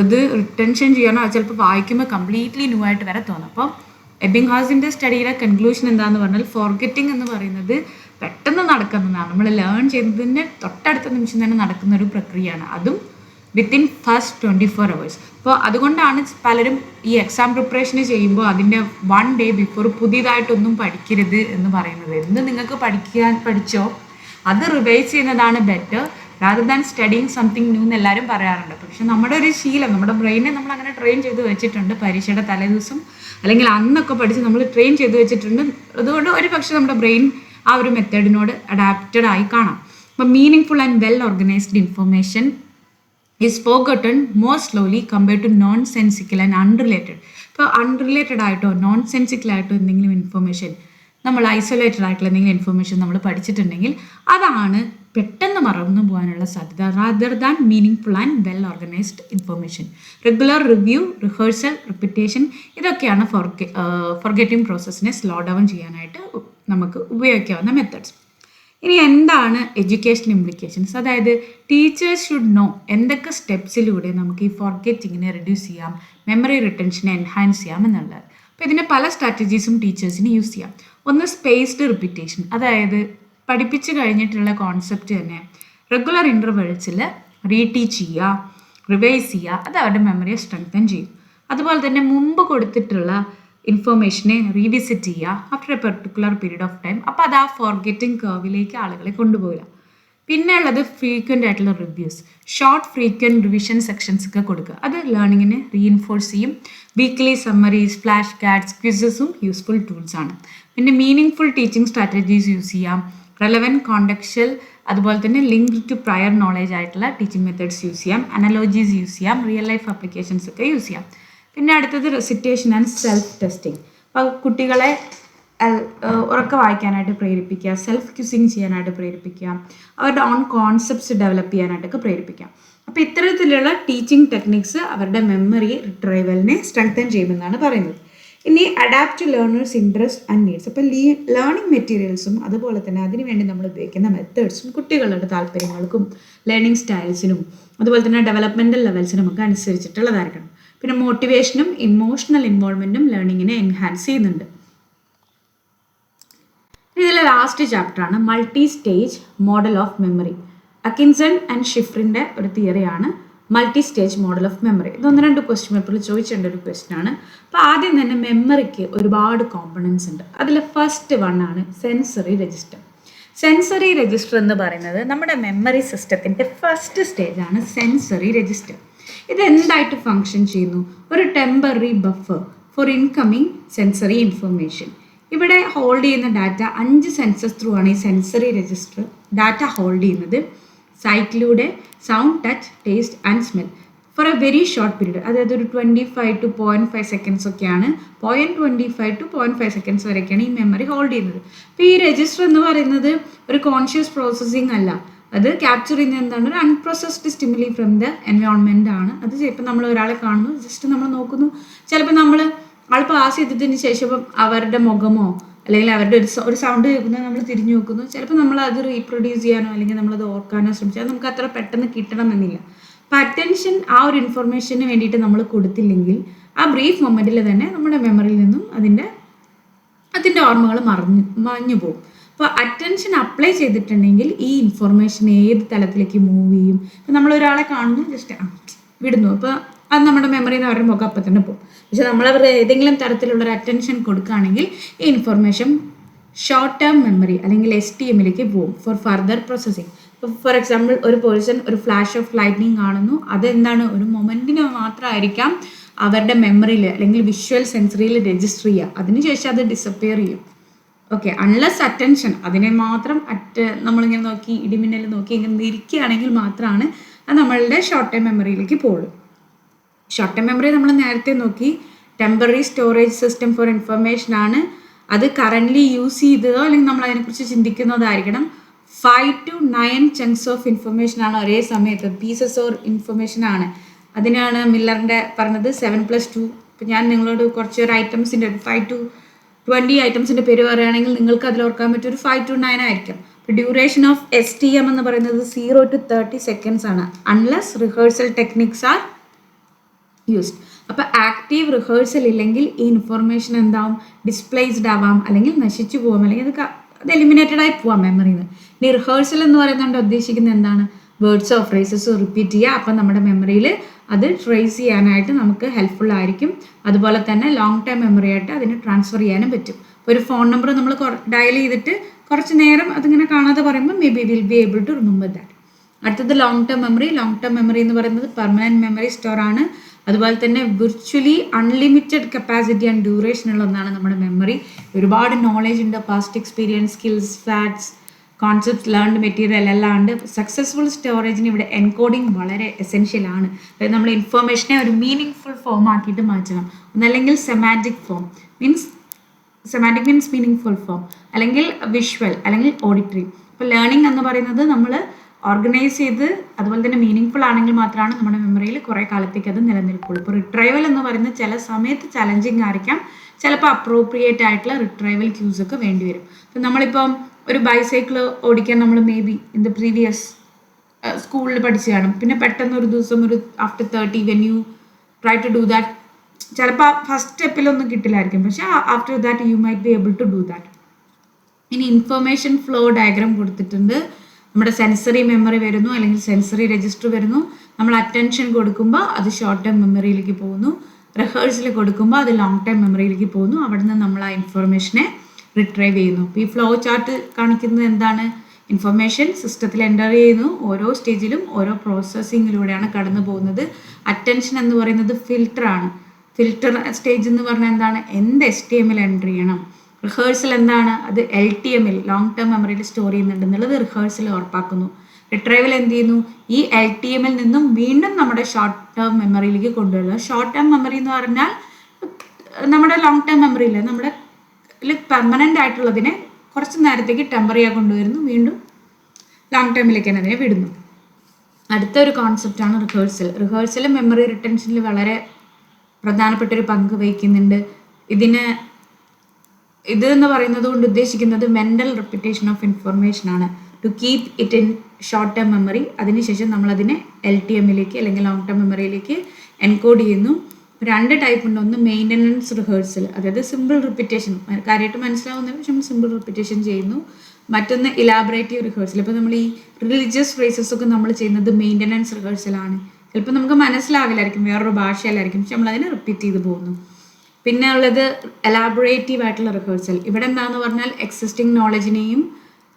ഇത് റിട്ടൻഷൻ ചെയ്യാനോ ചിലപ്പോൾ വായിക്കുമ്പോൾ കംപ്ലീറ്റ്ലി ന്യൂ ആയിട്ട് വരെ തോന്നും. അപ്പോൾ എബിംഗ്ഹാസിൻ്റെ സ്റ്റഡിയുടെ കൺക്ലൂഷൻ എന്താണെന്ന് പറഞ്ഞാൽ ഫോർഗെറ്റിംഗ് എന്ന് പറയുന്നത് പെട്ടെന്ന് നടക്കുന്നതാണ്, നമ്മൾ ലേൺ ചെയ്തതിൻ്റെ തൊട്ടടുത്ത നിമിഷം തന്നെ നടക്കുന്ന ഒരു പ്രക്രിയയാണ്, അതും വിത്തിൻ ഫസ്റ്റ് 24 hours. അപ്പോൾ അതുകൊണ്ടാണ് പലരും ഈ എക്സാം പ്രിപ്പറേഷന് ചെയ്യുമ്പോൾ അതിൻ്റെ 1 day ബിഫോർ പുതിയതായിട്ടൊന്നും പഠിക്കരുത് എന്ന് പറയുന്നത്. എന്ത് നിങ്ങൾക്ക് പഠിച്ചോ അത് റിവൈസ് ചെയ്യുന്നതാണ് better rather than studying something new എന്ന് എല്ലാവരും പറയാറുണ്ട്. പക്ഷെ നമ്മുടെ ഒരു ശീലം, നമ്മുടെ ബ്രെയിനെ നമ്മൾ അങ്ങനെ ട്രെയിൻ ചെയ്ത് വെച്ചിട്ടുണ്ട്, പരീക്ഷയുടെ തലേദിവസം അല്ലെങ്കിൽ അന്നൊക്കെ പഠിച്ച് നമ്മൾ ട്രെയിൻ ചെയ്ത് വെച്ചിട്ടുണ്ട്. അതുകൊണ്ട് ഒരു പക്ഷേ നമ്മുടെ ബ്രെയിൻ ആ ഒരു മെത്തേഡിനോട് അഡാപ്റ്റഡ് ആയി കാണാം. അപ്പോൾ meaning full and well organised information is forgotten more slowly compared to non-sensical and unrelated. ഇപ്പോൾ അൺറിലേറ്റഡ് ആയിട്ടോ നോൺസെൻസിക്കൽ ആയിട്ടോ എന്തെങ്കിലും ഇൻഫർമേഷൻ, നമ്മൾ ഐസൊലേറ്റഡ് ആയിട്ടുള്ള എന്തെങ്കിലും ഇൻഫർമേഷൻ നമ്മൾ പഠിച്ചിട്ടുണ്ടെങ്കിൽ അതാണ് പെട്ടെന്ന് മറന്നു പോകാനുള്ള സാധ്യത rather than meaning full and well organised information. Regular review, rehearsal, repetition ഇതൊക്കെയാണ് ഫോർഗെറ്റിംഗ് പ്രോസസ്സിനെ സ്ലോ ഡൗൺ ചെയ്യാനായിട്ട് നമുക്ക് ഉപയോഗിക്കാവുന്ന മെത്തേഡ്സ്. ഇനി എന്താണ് എഡ്യൂക്കേഷൻ ഇംപ്ലിക്കേഷൻസ്? അതായത് ടീച്ചേഴ്സ് ഷുഡ് നോ എന്തൊക്കെ സ്റ്റെപ്സിലൂടെ നമുക്ക് ഈ ഫോർഗെറ്റിങ്ങിനെ റിഡ്യൂസ് ചെയ്യാം, മെമ്മറി റിട്ടൻഷനെ എൻഹാൻസ് ചെയ്യാം എന്നുള്ളത്. അപ്പോൾ ഇതിൻ്റെ പല സ്ട്രാറ്റജീസും ടീച്ചേഴ്സിന് യൂസ് ചെയ്യാം. ഒന്ന് സ്പേസ്ഡ് റിപ്പീറ്റേഷൻ, അതായത് പഠിപ്പിച്ച് കഴിഞ്ഞിട്ടുള്ള കോൺസെപ്റ്റ് തന്നെ റെഗുലർ ഇൻ്റർവെൽസിൽ റീടീച്ച് ചെയ്യുക, റിവൈസ് ചെയ്യുക, അത് അവരുടെ മെമ്മറിയെ സ്ട്രെങ്തൻ ചെയ്യും. അതുപോലെ തന്നെ മുമ്പ് കൊടുത്തിട്ടുള്ള ഇൻഫർമേഷനെ റീവിസിറ്റ് ചെയ്യുക after A particular period of time. അപ്പോൾ അത് ആ ഫോർഗെറ്റിംഗ് കർവിലേക്ക് ആളുകളെ കൊണ്ടുപോകില്ല. പിന്നെ ഉള്ളത് ഫ്രീക്വൻ്റ് ആയിട്ടുള്ള reviews, short frequent revision sections ഒക്കെ കൊടുക്കുക, അത് ലേണിങ്ങിനെ റീഇൻഫോഴ്സ് ചെയ്യും. വീക്ക്ലി സമ്മറീസ്, ഫ്ലാഷ് കാർഡ്സ്, ക്വിസസും യൂസ്ഫുൾ ടൂൾസ് ആണ്. പിന്നെ meaningful teaching strategies use ചെയ്യാം, റെലവൻറ്റ് കോണ്ടക്ച്വൽ, അതുപോലെ തന്നെ ലിങ്ക്ഡ് ടു പ്രയർ നോളേജ് ആയിട്ടുള്ള ടീച്ചിങ് മെത്തേഡ്സ് യൂസ് ചെയ്യാം, അനലോജീസ് യൂസ് ചെയ്യാം, റിയൽ ലൈഫ് ആപ്ലിക്കേഷൻസ് ഒക്കെ യൂസ് ചെയ്യാം. പിന്നെ അടുത്തത് റെസിറ്റേഷൻ ആൻഡ് സെൽഫ് ടെസ്റ്റിംഗ്. അപ്പോൾ കുട്ടികളെ ഉറക്കെ വായിക്കാനായിട്ട് പ്രേരിപ്പിക്കുക, സെൽഫ് ക്യൂസിങ് ചെയ്യാനായിട്ട് പ്രേരിപ്പിക്കുക, അവരുടെ ഓൺ കോൺസെപ്റ്റ്സ് ഡെവലപ്പ് ചെയ്യാനായിട്ടൊക്കെ പ്രേരിപ്പിക്കാം. അപ്പോൾ ഇത്തരത്തിലുള്ള ടീച്ചിങ് ടെക്നിക്സ് അവരുടെ മെമ്മറി റിട്രൈവലിനെ സ്ട്രെങ്തൻ ചെയ്യുമെന്നാണ് പറയുന്നത്. ഇനി adapt to learners interest and needs. അപ്പോൾ ലേണിംഗ് മെറ്റീരിയൽസും അതുപോലെ തന്നെ അതിനുവേണ്ടി നമ്മൾ ഉപയോഗിക്കുന്ന മെത്തേഡ്സും കുട്ടികളുടെ താല്പര്യങ്ങൾക്കും ലേണിംഗ് സ്റ്റൈൽസിനും അതുപോലെ തന്നെ ഡെവലപ്മെൻറ്റൽ ലെവൽസിനും ഒക്കെ അനുസരിച്ചിട്ടുള്ളതായിരിക്കണം. പിന്നെ മോട്ടിവേഷനും ഇമോഷണൽ ഇൻവോൾവ്മെൻറ്റും ലേണിങ്ങിനെ എൻഹാൻസ് ചെയ്യുന്നുണ്ട്. ഇതിലെ ലാസ്റ്റ് ചാപ്റ്ററാണ് multi stage model of memory. Atkinson and ഷിഫ്രിൻ്റെ ഒരു തിയറിയാണ് multi stage model of memory. ഇത് 1-2 ക്വസ്റ്റ്യൻ പേപ്പറിൽ ചോദിച്ചേണ്ട ഒരു ക്വസ്റ്റ്യൻ ആണ്. അപ്പോൾ ആദ്യം തന്നെ മെമ്മറിക്ക് ഒരുപാട് കോമ്പണൻസ് ഉണ്ട്. അതിൽ ഫസ്റ്റ് ആണ് സെൻസറി രജിസ്റ്റർ. സെൻസറി രജിസ്റ്റർ എന്ന് പറയുന്നത് നമ്മുടെ മെമ്മറി സിസ്റ്റത്തിൻ്റെ ഫസ്റ്റ് സ്റ്റേജാണ് സെൻസറി രജിസ്റ്റർ. ഇത് എന്തായിട്ട് ഫങ്ഷൻ ചെയ്യുന്നു? ഒരു temporary buffer for incoming sensory information. ഇവിടെ ഹോൾഡ് ചെയ്യുന്ന ഡാറ്റ 5 സെൻസസ് ത്രൂ ആണ് ഈ സെൻസറി രജിസ്റ്റർ ഡാറ്റ ഹോൾഡ് ചെയ്യുന്നത്. സൈറ്റിലൂടെ sound, touch, taste and smell for a very short period, അതായത് ഒരു 25 to 0.5 സെക്കൻഡ്സ് ഒക്കെയാണ്, 0.25 to 0.5 സെക്കൻഡ്സ് വരെയൊക്കെയാണ് ഈ മെമ്മറി ഹോൾഡ് ചെയ്യുന്നത്. അപ്പോൾ ഈ രജിസ്റ്റർ എന്ന് പറയുന്നത് ഒരു കോൺഷ്യസ് പ്രോസസ്സിംഗ് അല്ല, അത് ക്യാപ്ചർ ചെയ്യുന്ന എന്താണ്, ഒരു unprocessed stimuli from the environment ആണ്. അത് ചിലപ്പോൾ നമ്മൾ ഒരാളെ കാണുന്നു, ജസ്റ്റ് നമ്മൾ നോക്കുന്നു, ചിലപ്പോൾ നമ്മൾ ആൾ പാസ് ചെയ്തതിന് ശേഷം അവരുടെ മുഖമോ അല്ലെങ്കിൽ അവരുടെ ഒരു സൗണ്ട് കേൾക്കുന്നത് നമ്മൾ തിരിഞ്ഞു നോക്കുന്നു, ചിലപ്പോൾ നമ്മൾ അത് റീപ്രൊഡ്യൂസ് ചെയ്യാനോ അല്ലെങ്കിൽ നമ്മളത് ഓർക്കാനോ ശ്രമിച്ചാൽ നമുക്ക് അത്ര പെട്ടെന്ന് കിട്ടണമെന്നില്ല. അപ്പോൾ അറ്റൻഷൻ ആ ഒരു ഇൻഫർമേഷന് വേണ്ടിയിട്ട് നമ്മൾ കൊടുത്തില്ലെങ്കിൽ ആ ബ്രീഫ് മൊമെൻറ്റിൽ തന്നെ നമ്മുടെ മെമ്മറിയിൽ നിന്നും അതിൻ്റെ ഓർമ്മകൾ മറഞ്ഞു പോകും. അപ്പോൾ അറ്റൻഷൻ അപ്ലൈ ചെയ്തിട്ടുണ്ടെങ്കിൽ ഈ ഇൻഫർമേഷൻ ഏത് തലത്തിലേക്ക് മൂവ് ചെയ്യും. ഇപ്പം നമ്മളൊരാളെ കാണുന്നു, ജസ്റ്റ് വിടുന്നു, അപ്പോൾ അത് നമ്മുടെ മെമ്മറിയിൽ നിന്ന് അവരുടെ മുഖം അപ്പം തന്നെ പോകും. പക്ഷെ നമ്മളവർ ഏതെങ്കിലും തരത്തിലുള്ളൊരു അറ്റൻഷൻ കൊടുക്കുകയാണെങ്കിൽ ഈ ഇൻഫർമേഷൻ ഷോർട്ട് ടേം മെമ്മറി അല്ലെങ്കിൽ STMലേക്ക് പോകും ഫോർ ഫർദർ പ്രോസസ്സിങ്. ഇപ്പോൾ ഫോർ എക്സാമ്പിൾ ഒരു പേഴ്സൺ ഒരു ഫ്ലാഷ് ഓഫ് ലൈറ്റ്നിങ് കാണുന്നു, അതെന്താണ്, ഒരു മൊമെൻറ്റിന് മാത്രമായിരിക്കാം അവരുടെ മെമ്മറിയിൽ അല്ലെങ്കിൽ വിഷ്വൽ സെൻസറിയിൽ രജിസ്റ്റർ ചെയ്യുക, അതിനുശേഷം അത് ഡിസപ്പിയർ ചെയ്യും. ഓക്കെ, അൺലെസ് അറ്റൻഷൻ അതിനെ മാത്രം നമ്മളിങ്ങനെ നോക്കി ഇടിമിന്നൽ നോക്കി ഇങ്ങനെ ഇരിക്കുകയാണെങ്കിൽ മാത്രമാണ് അത് നമ്മളുടെ ഷോർട്ട് ടൈം മെമ്മറിയിലേക്ക് പോകുള്ളൂ. ഷോർട്ട് ടൈം മെമ്മറി നമ്മൾ നേരത്തെ നോക്കി temporary storage system for information ആണ്. അത് കറൻ്റ്ലി യൂസ് ചെയ്തതോ അല്ലെങ്കിൽ നമ്മൾ അതിനെക്കുറിച്ച് ചിന്തിക്കുന്നതായിരിക്കണം. 5 to 9 ചങ്ക്സ് ഓഫ് ഇൻഫർമേഷൻ ആണ് ഒരേ സമയത്ത്, പീസസ് ഓർ ഇൻഫർമേഷൻ ആണ്. അതിനാണ് മില്ലറിൻ്റെ പറഞ്ഞത് 7+2. ഇപ്പം ഞാൻ നിങ്ങളോട് കുറച്ചൊരു ഐറ്റംസിൻ്റെ 5 to 20 ഐറ്റംസിൻ്റെ പേര് പറയുകയാണെങ്കിൽ നിങ്ങൾക്ക് അതിൽ ഓർക്കാൻ പറ്റും ഒരു 5 to 9 ആയിരിക്കും. ഇപ്പോൾ ഡ്യൂറേഷൻ ഓഫ് STM എന്ന് പറയുന്നത് 0 to 30 seconds ആണ്, unless rehearsal techniques are used. അപ്പോൾ ആക്റ്റീവ് റിഹേഴ്സൽ ഇല്ലെങ്കിൽ ഈ ഇൻഫർമേഷൻ എന്താവും, ഡിസ്പ്ലേസ്ഡ് ആവാം, അല്ലെങ്കിൽ നശിച്ചു പോവാം, അല്ലെങ്കിൽ അത് എലിമിനേറ്റഡ് ആയി പോവാം മെമ്മറിയിൽ നിന്ന്. ഇനി റിഹേഴ്സൽ എന്ന് പറയുന്നത് ഉദ്ദേശിക്കുന്നത് എന്താണ്, വേർഡ്സോ ഫ്രേസസോ റിപ്പീറ്റ് ചെയ്യുക. അപ്പം നമ്മുടെ മെമ്മറിയിൽ അത് ട്രേസ് ചെയ്യാനായിട്ട് നമുക്ക് ഹെൽപ്ഫുൾ ആയിരിക്കും. അതുപോലെ തന്നെ ലോങ് ടൈം മെമ്മറി ആയിട്ട് അതിന് ട്രാൻസ്ഫർ ചെയ്യാനും പറ്റും. ഇപ്പോൾ ഒരു ഫോൺ നമ്പർ നമ്മൾ ഡയൽ ചെയ്തിട്ട് കുറച്ച് നേരം അതിങ്ങനെ കാണാതെ പറയുമ്പോൾ maybe will be able to remember that. അടുത്തത് long term memory. Long term memory എന്ന് പറയുന്നത് പെർമനൻറ്റ് മെമ്മറി സ്റ്റോർ ആണ്. അതുപോലെ തന്നെ virtually unlimited capacity and duration ഉള്ള ഒന്നാണ് നമ്മുടെ മെമ്മറി. ഒരുപാട് നോളേജ് ഉണ്ട്, past experience, skills, facts, concepts, learned material എല്ലാം ഉണ്ട്. സക്സസ്ഫുൾ സ്റ്റോറേജിന് ഇവിടെ എൻകോഡിങ് വളരെ എസെൻഷ്യൽ ആണ്. അതായത് നമ്മൾ ഇൻഫർമേഷനെ ഒരു മീനിങ് ഫുൾ ഫോം ആക്കിയിട്ട് മാറ്റണം. ഒന്നല്ലെങ്കിൽ സെമാറ്റിക് form means meaning full form, അല്ലെങ്കിൽ വിഷ്വൽ, അല്ലെങ്കിൽ ഓഡിറ്ററി. ഇപ്പോൾ ലേണിംഗ് എന്ന് പറയുന്നത് നമ്മൾ ഓർഗനൈസ് ചെയ്ത് അതുപോലെ തന്നെ മീനിങ് ഫുൾ ആണെങ്കിൽ മാത്രമാണ് നമ്മുടെ മെമ്മറിയിൽ കുറേ കാലത്തേക്ക് അത് നിലനിൽക്കുള്ളൂ. ഇപ്പോൾ റിട്രൈവൽ എന്ന് പറയുന്നത് ചില സമയത്ത് ചലഞ്ചിങ് ആയിരിക്കാം, ചിലപ്പോൾ അപ്രോപ്രിയേറ്റ് ആയിട്ടുള്ള റിട്രൈവൽ ക്യൂസ് ഒക്കെ വേണ്ടി വരും. അപ്പോൾ നമ്മളിപ്പം ഒരു ബൈസൈക്കിൾ ഓടിക്കാൻ നമ്മൾ maybe in the previous സ്കൂളിൽ പഠിച്ചു കാണും. പിന്നെ പെട്ടെന്ന് ഒരു ദിവസം ഒരു after 30 when you try to do that, ചിലപ്പോൾ ഫസ്റ്റ് സ്റ്റെപ്പിലൊന്നും കിട്ടില്ലായിരിക്കും, പക്ഷേ after that you might be able to do that. ഇനി ഇൻഫർമേഷൻ ഫ്ലോ ഡയഗ്രാം കൊടുത്തിട്ടുണ്ട്. നമ്മുടെ സെൻസറി മെമ്മറി വരുന്നു, അല്ലെങ്കിൽ സെൻസറി രജിസ്റ്റർ വരുന്നു. നമ്മൾ അറ്റൻഷൻ കൊടുക്കുമ്പോൾ അത് ഷോർട്ട് ടൈം മെമ്മറിയിലേക്ക് പോകുന്നു. റിഹേഴ്സൽ കൊടുക്കുമ്പോൾ അത് ലോങ് ടൈം മെമ്മറിയിലേക്ക് പോകുന്നു. അവിടെ നിന്ന് നമ്മൾ ആ ഇൻഫർമേഷനെ റിട്രൈവ് ചെയ്യുന്നു. അപ്പോൾ ഈ ഫ്ലോ ചാർട്ട് കാണിക്കുന്നത് എന്താണ്, ഇൻഫർമേഷൻ സിസ്റ്റത്തിൽ എൻ്റർ ചെയ്യുന്നു, ഓരോ സ്റ്റേജിലും ഓരോ പ്രോസസ്സിങ്ങിലൂടെയാണ് കടന്നു പോകുന്നത്. അറ്റൻഷൻ എന്ന് പറയുന്നത് ഫിൽറ്ററാണ്. ഫിൽറ്റർ സ്റ്റേജ് എന്ന് പറഞ്ഞാൽ എന്താണ്, എന്ത് STMൽ എൻ്റർ ചെയ്യണം. റിഹേഴ്സൽ എന്താണ്, അത് LTMൽ ലോങ് ടേം മെമ്മറിയിൽ സ്റ്റോർ ചെയ്യുന്നുണ്ട് എന്നുള്ളത് റിഹേഴ്സൽ ഉറപ്പാക്കുന്നു. റിട്രൈവൽ എന്ത് ചെയ്യുന്നു, ഈ LTMൽ നിന്നും വീണ്ടും നമ്മുടെ ഷോർട്ട് ടേം മെമ്മറിയിലേക്ക് കൊണ്ടുവരുന്നത്. ഷോർട്ട് ടേം മെമ്മറി എന്ന് പറഞ്ഞാൽ നമ്മുടെ ലോങ് ടേം മെമ്മറിയിൽ നമ്മുടെ പെർമനൻ്റ് ആയിട്ടുള്ളതിനെ കുറച്ച് നേരത്തേക്ക് ടെമ്പററിയായി കൊണ്ടുവരുന്നു, വീണ്ടും ലോങ് ടേമിലേക്ക് തന്നെ അതിനെ വിടുന്നു. അടുത്തൊരു കോൺസെപ്റ്റാണ് റിഹേഴ്സൽ. റിഹേഴ്സൽ മെമ്മറി റിട്ടൻഷനിൽ വളരെ പ്രധാനപ്പെട്ടൊരു പങ്ക് വഹിക്കുന്നുണ്ട്. ഇത് എന്ന് പറയുന്നത് കൊണ്ട് ഉദ്ദേശിക്കുന്നത് മെൻ്റൽ റെപ്പിറ്റേഷൻ ഓഫ് ഇൻഫർമേഷൻ ആണ്. To keep it in short term memory, അതിനുശേഷം നമ്മളതിനെ LTMലേക്ക് അല്ലെങ്കിൽ ലോങ് ടേം മെമ്മറിയിലേക്ക് എൻകോഡ് ചെയ്യുന്നു. രണ്ട് ടൈപ്പ് ഉണ്ട്. ഒന്ന് മെയിൻ്റനൻസ് റിഹേഴ്സൽ, അതായത് സിമ്പിൾ റിപ്പീറ്റേഷൻ, കാര്യമായിട്ട് മനസ്സിലാവുന്നില്ല പക്ഷെ നമ്മൾ സിമ്പിൾ റിപ്പീറ്റേഷൻ ചെയ്യുന്നു. മറ്റൊന്ന് ഇലാബറേറ്റീവ് റിഹേഴ്സൽ. ഇപ്പോൾ നമ്മൾ ഈ റിലീജിയസ് ഫ്രേസസ് ഒക്കെ നമ്മൾ ചെയ്യുന്നത് മെയിൻ്റനൻസ് റിഹേഴ്സലാണ്. ചിലപ്പോൾ നമുക്ക് മനസ്സിലാവില്ലായിരിക്കും, വേറൊരു ഭാഷയിലായിരിക്കും, പക്ഷെ നമ്മളതിനെ റിപ്പീറ്റ് ചെയ്ത് പോകുന്നു. പിന്നെ ഉള്ളത് എലാബറേറ്റീവ് ആയിട്ടുള്ള റിഹേഴ്സൽ. ഇവിടെ എന്താണെന്ന് പറഞ്ഞാൽ എക്സിസ്റ്റിംഗ് നോളജിനെയും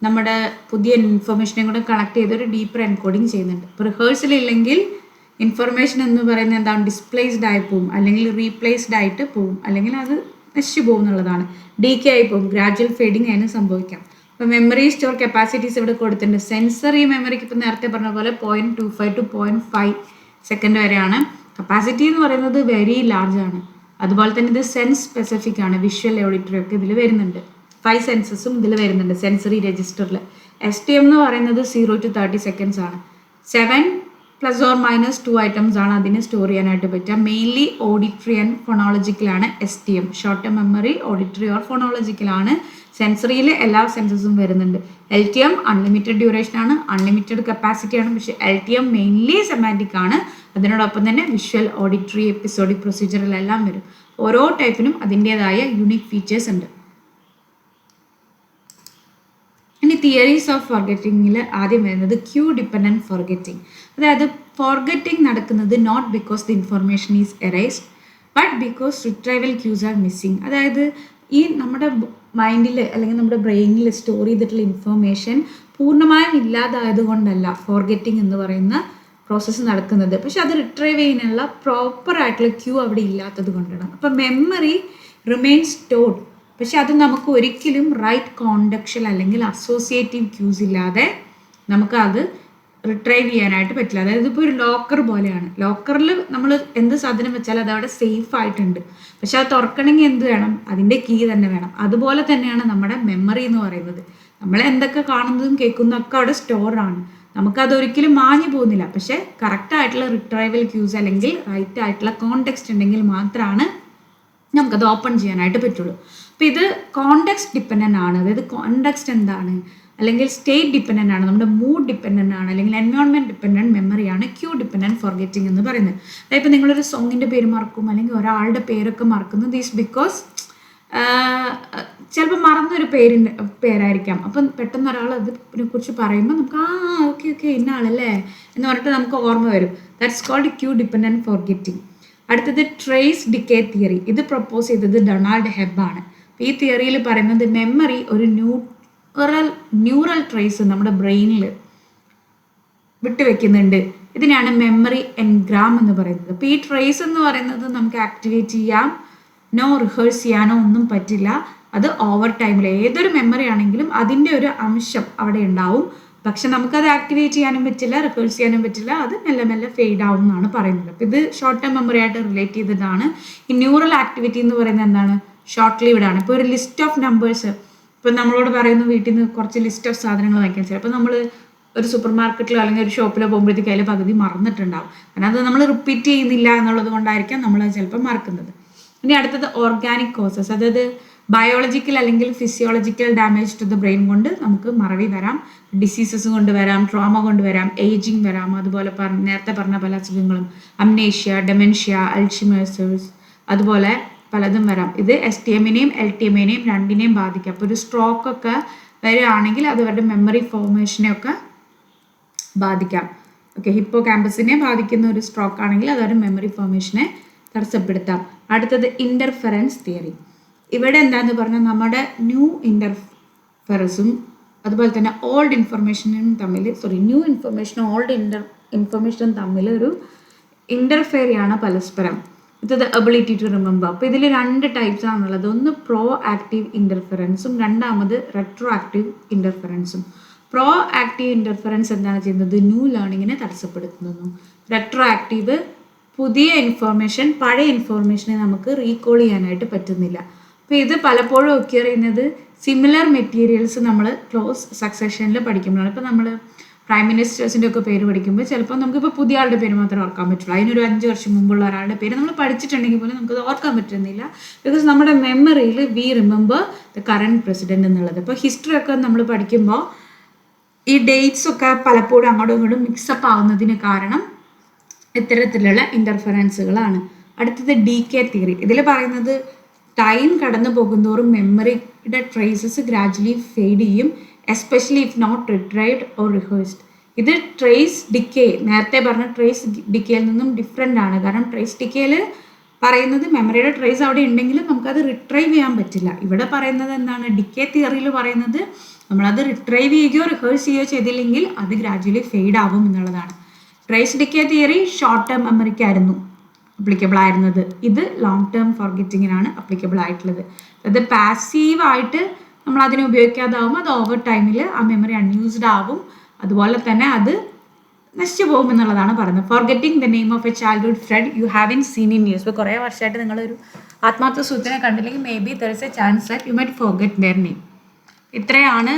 നമ്മുടെ പുതിയ ഇൻഫർമേഷനെയും കൂടെ കണക്ട് ചെയ്തൊരു ഡീപ്പർ എൻകോഡിങ് ചെയ്യുന്നുണ്ട്. ഇപ്പോൾ റിഹേഴ്സൽ ഇല്ലെങ്കിൽ ഇൻഫർമേഷൻ എന്ന് പറയുന്നത് എന്താണ്, ഡിസ്പ്ലേസ്ഡ് ആയി പോവും, അല്ലെങ്കിൽ റീപ്ലേസ്ഡ് ആയിട്ട് പോവും, അല്ലെങ്കിൽ അത് നശിച്ചു പോകും എന്നുള്ളതാണ്. ഡീകേ ആയി പോകും, ഗ്രാജുവൽ ഫേഡിങ് അതിന് സംഭവിക്കാം. ഇപ്പോൾ മെമ്മറി സ്റ്റോർ കപ്പാസിറ്റീസ് ഇവിടെ കൊടുത്തിട്ടുണ്ട്. സെൻസറി മെമ്മറിക്ക് ഇപ്പോൾ നേരത്തെ പറഞ്ഞ പോലെ 0.25 to 0.5 സെക്കൻഡ് വരെയാണ്. കപ്പാസിറ്റി എന്ന് പറയുന്നത് വെരി ലാർജ് ആണ്. അതുപോലെ തന്നെ ഇത് സെൻസ് സ്പെസിഫിക് ആണ്. വിഷ്വൽ, ഓഡിറ്ററി ഒക്കെ ഇതിൽ വരുന്നുണ്ട്. 5 സെൻസസും ഇതിൽ വരുന്നുണ്ട് സെൻസറി രജിസ്റ്ററിൽ. STM എന്ന് പറയുന്നത് 0 to 30 സെക്കൻഡ്സ് ആണ്. 7 ± 2 ഐറ്റംസ് ആണ് അതിന് സ്റ്റോർ ചെയ്യാനായിട്ട് പറ്റുക. മെയിൻലി ഓഡിറ്ററി ആൻഡ് ഫോണോളജിക്കലാണ് STM. Short term memory, auditory or phonological ആണ്. സെൻസറിയിൽ എല്ലാ സെൻസസും വരുന്നുണ്ട്. LTM അൺലിമിറ്റഡ് ഡ്യൂറേഷൻ ആണ്, അൺലിമിറ്റഡ് കപ്പാസിറ്റി ആണ്. പക്ഷേ LTM മെയിൻലി സെമാൻറ്റിക് ആണ്. അതിനോടൊപ്പം തന്നെ വിഷ്വൽ, ഓഡിറ്ററി, എപ്പിസോഡിക് പ്രൊസീജിയറിലെല്ലാം വരും. ഓരോ ടൈപ്പിനും അതിൻ്റെതായ യൂണിക് ഫീച്ചേഴ്സ് ഉണ്ട്. ഇനി തിയറീസ് ഓഫ് ഫോർഗെറ്റിങ്ങിൽ ആദ്യം വരുന്നത് ക്യൂ ഡിപ്പെൻഡൻറ്റ് ഫോർഗെറ്റിംഗ്. അതായത് ഫോർഗെറ്റിംഗ് നടക്കുന്നത് not because the information is erased but because retrieval cues are missing. അതായത് ഈ നമ്മുടെ മൈൻഡിൽ അല്ലെങ്കിൽ നമ്മുടെ ബ്രെയിനിൽ സ്റ്റോർ ചെയ്തിട്ടുള്ള ഇൻഫർമേഷൻ പൂർണ്ണമായും ഇല്ലാതായത് കൊണ്ടല്ല ഫോർഗെറ്റിംഗ് എന്ന് പറയുന്ന പ്രോസസ്സ് നടക്കുന്നത്. പക്ഷെ അത് റിട്രൈവ് ചെയ്യാനുള്ള പ്രോപ്പർ ആയിട്ടുള്ള ക്യൂ അവിടെ ഇല്ലാത്തത് കൊണ്ടാണ്. അപ്പം മെമ്മറി റിമെയിൻസ് സ്റ്റോർഡ്, പക്ഷെ അത് നമുക്ക് ഒരിക്കലും റൈറ്റ് കോണ്ടക്ഷൻ അല്ലെങ്കിൽ അസോസിയേറ്റീവ് ക്യൂസ് ഇല്ലാതെ നമുക്ക് അത് റിട്രൈവ് ചെയ്യാനായിട്ട് പറ്റില്ല. അതായത് ഇപ്പോൾ ഒരു ലോക്കർ പോലെയാണ്. ലോക്കറിൽ നമ്മൾ എന്ത് സാധനം വെച്ചാൽ അത് അവിടെ സേഫ് ആയിട്ടുണ്ട്, പക്ഷെ അത് തുറക്കണമെങ്കിൽ എന്ത് വേണം, അതിൻ്റെ കീ തന്നെ വേണം. അതുപോലെ തന്നെയാണ് നമ്മുടെ മെമ്മറി എന്ന് പറയുന്നത്. നമ്മൾ എന്തൊക്കെ കാണുന്നതും കേൾക്കുന്നതും ഒക്കെ അവിടെ സ്റ്റോറാണ്. നമുക്കതൊരിക്കലും മാഞ്ഞു പോകുന്നില്ല. പക്ഷേ കറക്റ്റായിട്ടുള്ള റിട്രൈവൽ ക്യൂസ് അല്ലെങ്കിൽ റൈറ്റ് ആയിട്ടുള്ള കോണ്ടെക്സ്റ്റ് ഉണ്ടെങ്കിൽ മാത്രമാണ് നമുക്കത് ഓപ്പൺ ചെയ്യാനായിട്ട് പറ്റുള്ളൂ. അപ്പോൾ ഇത് കോണ്ടെക്സ്റ്റ് ഡിപ്പെൻഡൻ്റ് ആണ്. അതായത് കോണ്ടെക്സ്റ്റ് എന്താണ്, അല്ലെങ്കിൽ സ്റ്റേറ്റ് ഡിപ്പെൻഡൻ്റ് ആണ്, നമ്മുടെ മൂഡ് ഡിപ്പെൻഡൻ്റ് ആണ്, അല്ലെങ്കിൽ എൻവയോൺമെൻറ്റ് ഡിപ്പെൻഡൻറ്റ് മെമ്മറിയാണ് ക്യൂ ഡിപ്പെൻഡൻറ്റ് ഫോർഗെറ്റിംഗ് എന്ന് പറയുന്നത്. അതായത് ഇപ്പോൾ നിങ്ങളൊരു സോങ്ങിൻ്റെ പേര് മറക്കും, അല്ലെങ്കിൽ ഒരാളുടെ പേരൊക്കെ മറക്കുന്നത് ഈസ് ബിക്കോസ് ചിലപ്പോൾ മറന്നൊരു പേരായിരിക്കാം. അപ്പം പെട്ടെന്ന് ഒരാൾ അതിനെ കുറിച്ച് പറയുമ്പോൾ നമുക്ക് ഓക്കെ ഓക്കെ ഇന്ന ആളല്ലേ എന്ന് പറഞ്ഞിട്ട് നമുക്ക് ഓർമ്മ വരും. That's called cue dependent forgetting. അടുത്തത് ട്രേസ് ഡിക്കേ തിയറി. ഇത് പ്രപ്പോസ് ചെയ്തത് ഡൊണാൾഡ് ഹെബ് ആണ്. ഈ തിയറിയിൽ പറയുന്നത് മെമ്മറി ഒരു ന്യൂറൽ ട്രേസ് നമ്മുടെ ബ്രെയിനിൽ വിട്ടുവെക്കുന്നുണ്ട്. ഇതിനാണ് മെമ്മറി എൻഗ്രാം എന്ന് പറയുന്നത്. അപ്പോൾ ഈ ട്രേസ് എന്ന് പറയുന്നത് നമുക്ക് ആക്ടിവേറ്റ് ചെയ്യാം, റിഹേഴ്സ് ചെയ്യാനോ ഒന്നും പറ്റില്ല. അത് ഓവർ ടൈമിൽ ഏതൊരു മെമ്മറി ആണെങ്കിലും അതിൻ്റെ ഒരു അംശം അവിടെ ഉണ്ടാവും. പക്ഷെ നമുക്കത് ആക്ടിവേറ്റ് ചെയ്യാനും പറ്റില്ല, റിഹേഴ്സ് ചെയ്യാനും പറ്റില്ല. അത് മെല്ലെ മെല്ലെ ഫെയ്ഡ് ആവും എന്നാണ് പറയുന്നത്. അപ്പോൾ ഇത് ഷോർട്ട് ടേം മെമ്മറി ആയിട്ട് റിലേറ്റ് ചെയ്തതാണ്. ഈ ന്യൂറൽ ആക്ടിവിറ്റി എന്ന് പറയുന്നത് എന്താണ്, ഷോർട്ട് ലീവ്ഡ് ആണ്. ഇപ്പോൾ ഒരു ലിസ്റ്റ് ഓഫ് നമ്പേഴ്സ്, ഇപ്പോൾ നമ്മളോട് പറയുന്നു വീട്ടിൽ നിന്ന് കുറച്ച് ലിസ്റ്റ് ഓഫ് സാധനങ്ങൾ വാങ്ങിക്കാൻ വെച്ചാൽ, അപ്പോൾ നമ്മൾ ഒരു സൂപ്പർ മാർക്കറ്റിലോ അല്ലെങ്കിൽ ഒരു ഷോപ്പിലോ പോകുമ്പോഴത്തേക്ക് അതിൽ പകുതി മറന്നിട്ടുണ്ടാവും. കാരണം അത് നമ്മൾ റിപ്പീറ്റ് ചെയ്യുന്നില്ല എന്നുള്ളത് കൊണ്ടായിരിക്കാം നമ്മൾ ചിലപ്പോൾ മറക്കുന്നത്. ഇനി അടുത്തത് ഓർഗാനിക് കോസസ്. അതായത് ബയോളജിക്കൽ അല്ലെങ്കിൽ physiological damage to the brain കൊണ്ട് നമുക്ക് മറവി വരാം, ഡിസീസസ് കൊണ്ട് വരാം, ട്രോമ കൊണ്ട് വരാം, ഏജിങ് വരാം, അതുപോലെ നേരത്തെ പറഞ്ഞ പല അസുഖങ്ങളും, അംനേഷ്യ, ഡെമെൻഷ്യ, അൾഷിമേഴ്സേഴ്സ്, അതുപോലെ പലതും വരാം. ഇത് STMനെയും LTMനെയും രണ്ടിനെയും ബാധിക്കാം. അപ്പോൾ ഒരു സ്ട്രോക്ക് ഒക്കെ വരികയാണെങ്കിൽ അത് അവരുടെ മെമ്മറി ഫോർമേഷനെ ഒക്കെ ബാധിക്കാം. ഓക്കെ, ഹിപ്പോ ക്യാമ്പസിനെ ബാധിക്കുന്ന ഒരു സ്ട്രോക്ക് ആണെങ്കിൽ അത് അവരുടെ മെമ്മറി ഫോർമേഷനെ തടസ്സപ്പെടുത്താം. അടുത്തത് ഇൻ്റർഫെറൻസ് തിയറി. ഇവിടെ എന്താന്ന് പറഞ്ഞാൽ നമ്മുടെ ന്യൂ ഇൻ്റർഫെറൻസും അതുപോലെ തന്നെ ഓൾഡ് ഇൻഫർമേഷനും തമ്മിൽ ന്യൂ ഇൻഫർമേഷനും ഓൾഡ് ഇൻഫർമേഷനും തമ്മിൽ ഒരു ഇൻ്റർഫെയറാണ് പരസ്പരം. ഇത് എബിലിറ്റി ടു റിമെമ്പർ. അപ്പോൾ ഇതിൽ 2 ടൈപ്സ് ആണുള്ളത്. ഒന്ന് പ്രോ ആക്റ്റീവ് ഇൻ്റർഫെറൻസും രണ്ടാമത് റെട്രോ ആക്റ്റീവ് ഇൻ്റർഫെറൻസും. പ്രോ ആക്റ്റീവ് ഇൻ്റർഫെറൻസ് എന്താണ് ചെയ്യുന്നത്, ന്യൂ ലേണിങ്ങിനെ തടസ്സപ്പെടുത്തുന്നു. റെട്രോ ആക്റ്റീവ് പുതിയ ഇൻഫോർമേഷൻ പഴയ ഇൻഫോർമേഷനെ നമുക്ക് റീകോൾ ചെയ്യാനായിട്ട് പറ്റുന്നില്ല. അപ്പോൾ ഇത് പലപ്പോഴും ഒക്യൂർ ചെയ്യുന്നത് സിമിലർ മെറ്റീരിയൽസ് നമ്മൾ ക്ലോസ് സക്സഷനിൽ പഠിക്കുമ്പോഴാണ്. ഇപ്പോൾ നമ്മൾ പ്രൈം മിനിസ്റ്റേഴ്സിൻ്റെ ഒക്കെ പേര് പഠിക്കുമ്പോൾ ചിലപ്പോൾ നമുക്കിപ്പോൾ പുതിയ ആളുടെ പേര് മാത്രമേ ഓർക്കാൻ പറ്റുള്ളൂ. അതിനൊരു 5 വർഷം മുമ്പുള്ള ഒരാളുടെ പേര് നമ്മൾ പഠിച്ചിട്ടുണ്ടെങ്കിൽ പോലും നമുക്കത് ഓർക്കാൻ പറ്റുന്നില്ല. ബിക്കോസ് നമ്മുടെ മെമ്മറിയിൽ V remember the current president എന്നുള്ളത്. ഇപ്പോൾ ഹിസ്റ്ററി ഒക്കെ നമ്മൾ പഠിക്കുമ്പോൾ ഈ ഡേറ്റ്സ് ഒക്കെ പലപ്പോഴും അങ്ങോട്ടും ഇങ്ങോട്ടും മിക്സപ്പ് ആവുന്നതിന് കാരണം ഇത്തരത്തിലുള്ള ഇൻ്റർഫെറൻസുകളാണ്. അടുത്തത് DK തിയറി. ഇതിൽ പറയുന്നത് ടൈം കടന്നു പോകുന്തോറും മെമ്മറിയുടെ ട്രേസസ് ഗ്രാജുവലി ഫെയ്ഡ് ചെയ്യും, especially if not retrieved or rehearsed. ഇത് ട്രേസ് ഡിക്കേ, നേരത്തെ പറഞ്ഞ ട്രേസ് ഡിക്കേയിൽ നിന്നും ഡിഫറെൻ്റ് ആണ്. കാരണം ട്രേസ് ഡിക്കേയിൽ പറയുന്നത് മെമ്മറിയുടെ ട്രേസ് അവിടെ ഉണ്ടെങ്കിലും നമുക്കത് റിട്രൈവ് ചെയ്യാൻ പറ്റില്ല. ഇവിടെ പറയുന്നത് എന്താണ്, ഡിക്കേ തിയറിയിൽ പറയുന്നത് നമ്മളത് റിട്രൈവ് ചെയ്യുകയോ റിഹേഴ്സ് ചെയ്യുകയോ ചെയ്തില്ലെങ്കിൽ അത് ഗ്രാജുവലി ഫെയ്ഡ് ആവും എന്നുള്ളതാണ്. Trace decay theory short term മെമ്മറിക്കായിരുന്നു അപ്ലിക്കബിൾ ആയിരുന്നത്. ഇത് ലോങ് ടേം ഫോർഗെറ്റിങ്ങിനാണ് അപ്ലിക്കബിൾ ആയിട്ടുള്ളത്. അത് പാസീവായിട്ട് നമ്മൾ അതിനെ ഉപയോഗിക്കാതാവുമ്പോൾ അത് ഓവർ ടൈമിൽ ആ മെമ്മറി അൺയൂസ്ഡ് ആവും, അതുപോലെ തന്നെ അത് നശിച്ചു പോകും എന്നുള്ളതാണ് പറയുന്നത്. Forgetting the name of a childhood friend you have seen in news. ഇപ്പോൾ കുറേ വർഷമായിട്ട് നിങ്ങളൊരു ആത്മാർത്ഥ സുഹൃത്തിനെ കണ്ടില്ലെങ്കിൽ maybe there is a chance that you might forget their name. ഇത്രയാണ്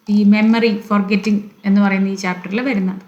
ഈ മെമ്മറി ഫോർഗെറ്റിംഗ് എന്ന് പറയുന്ന ഈ ചാപ്റ്ററിൽ വരുന്നത്.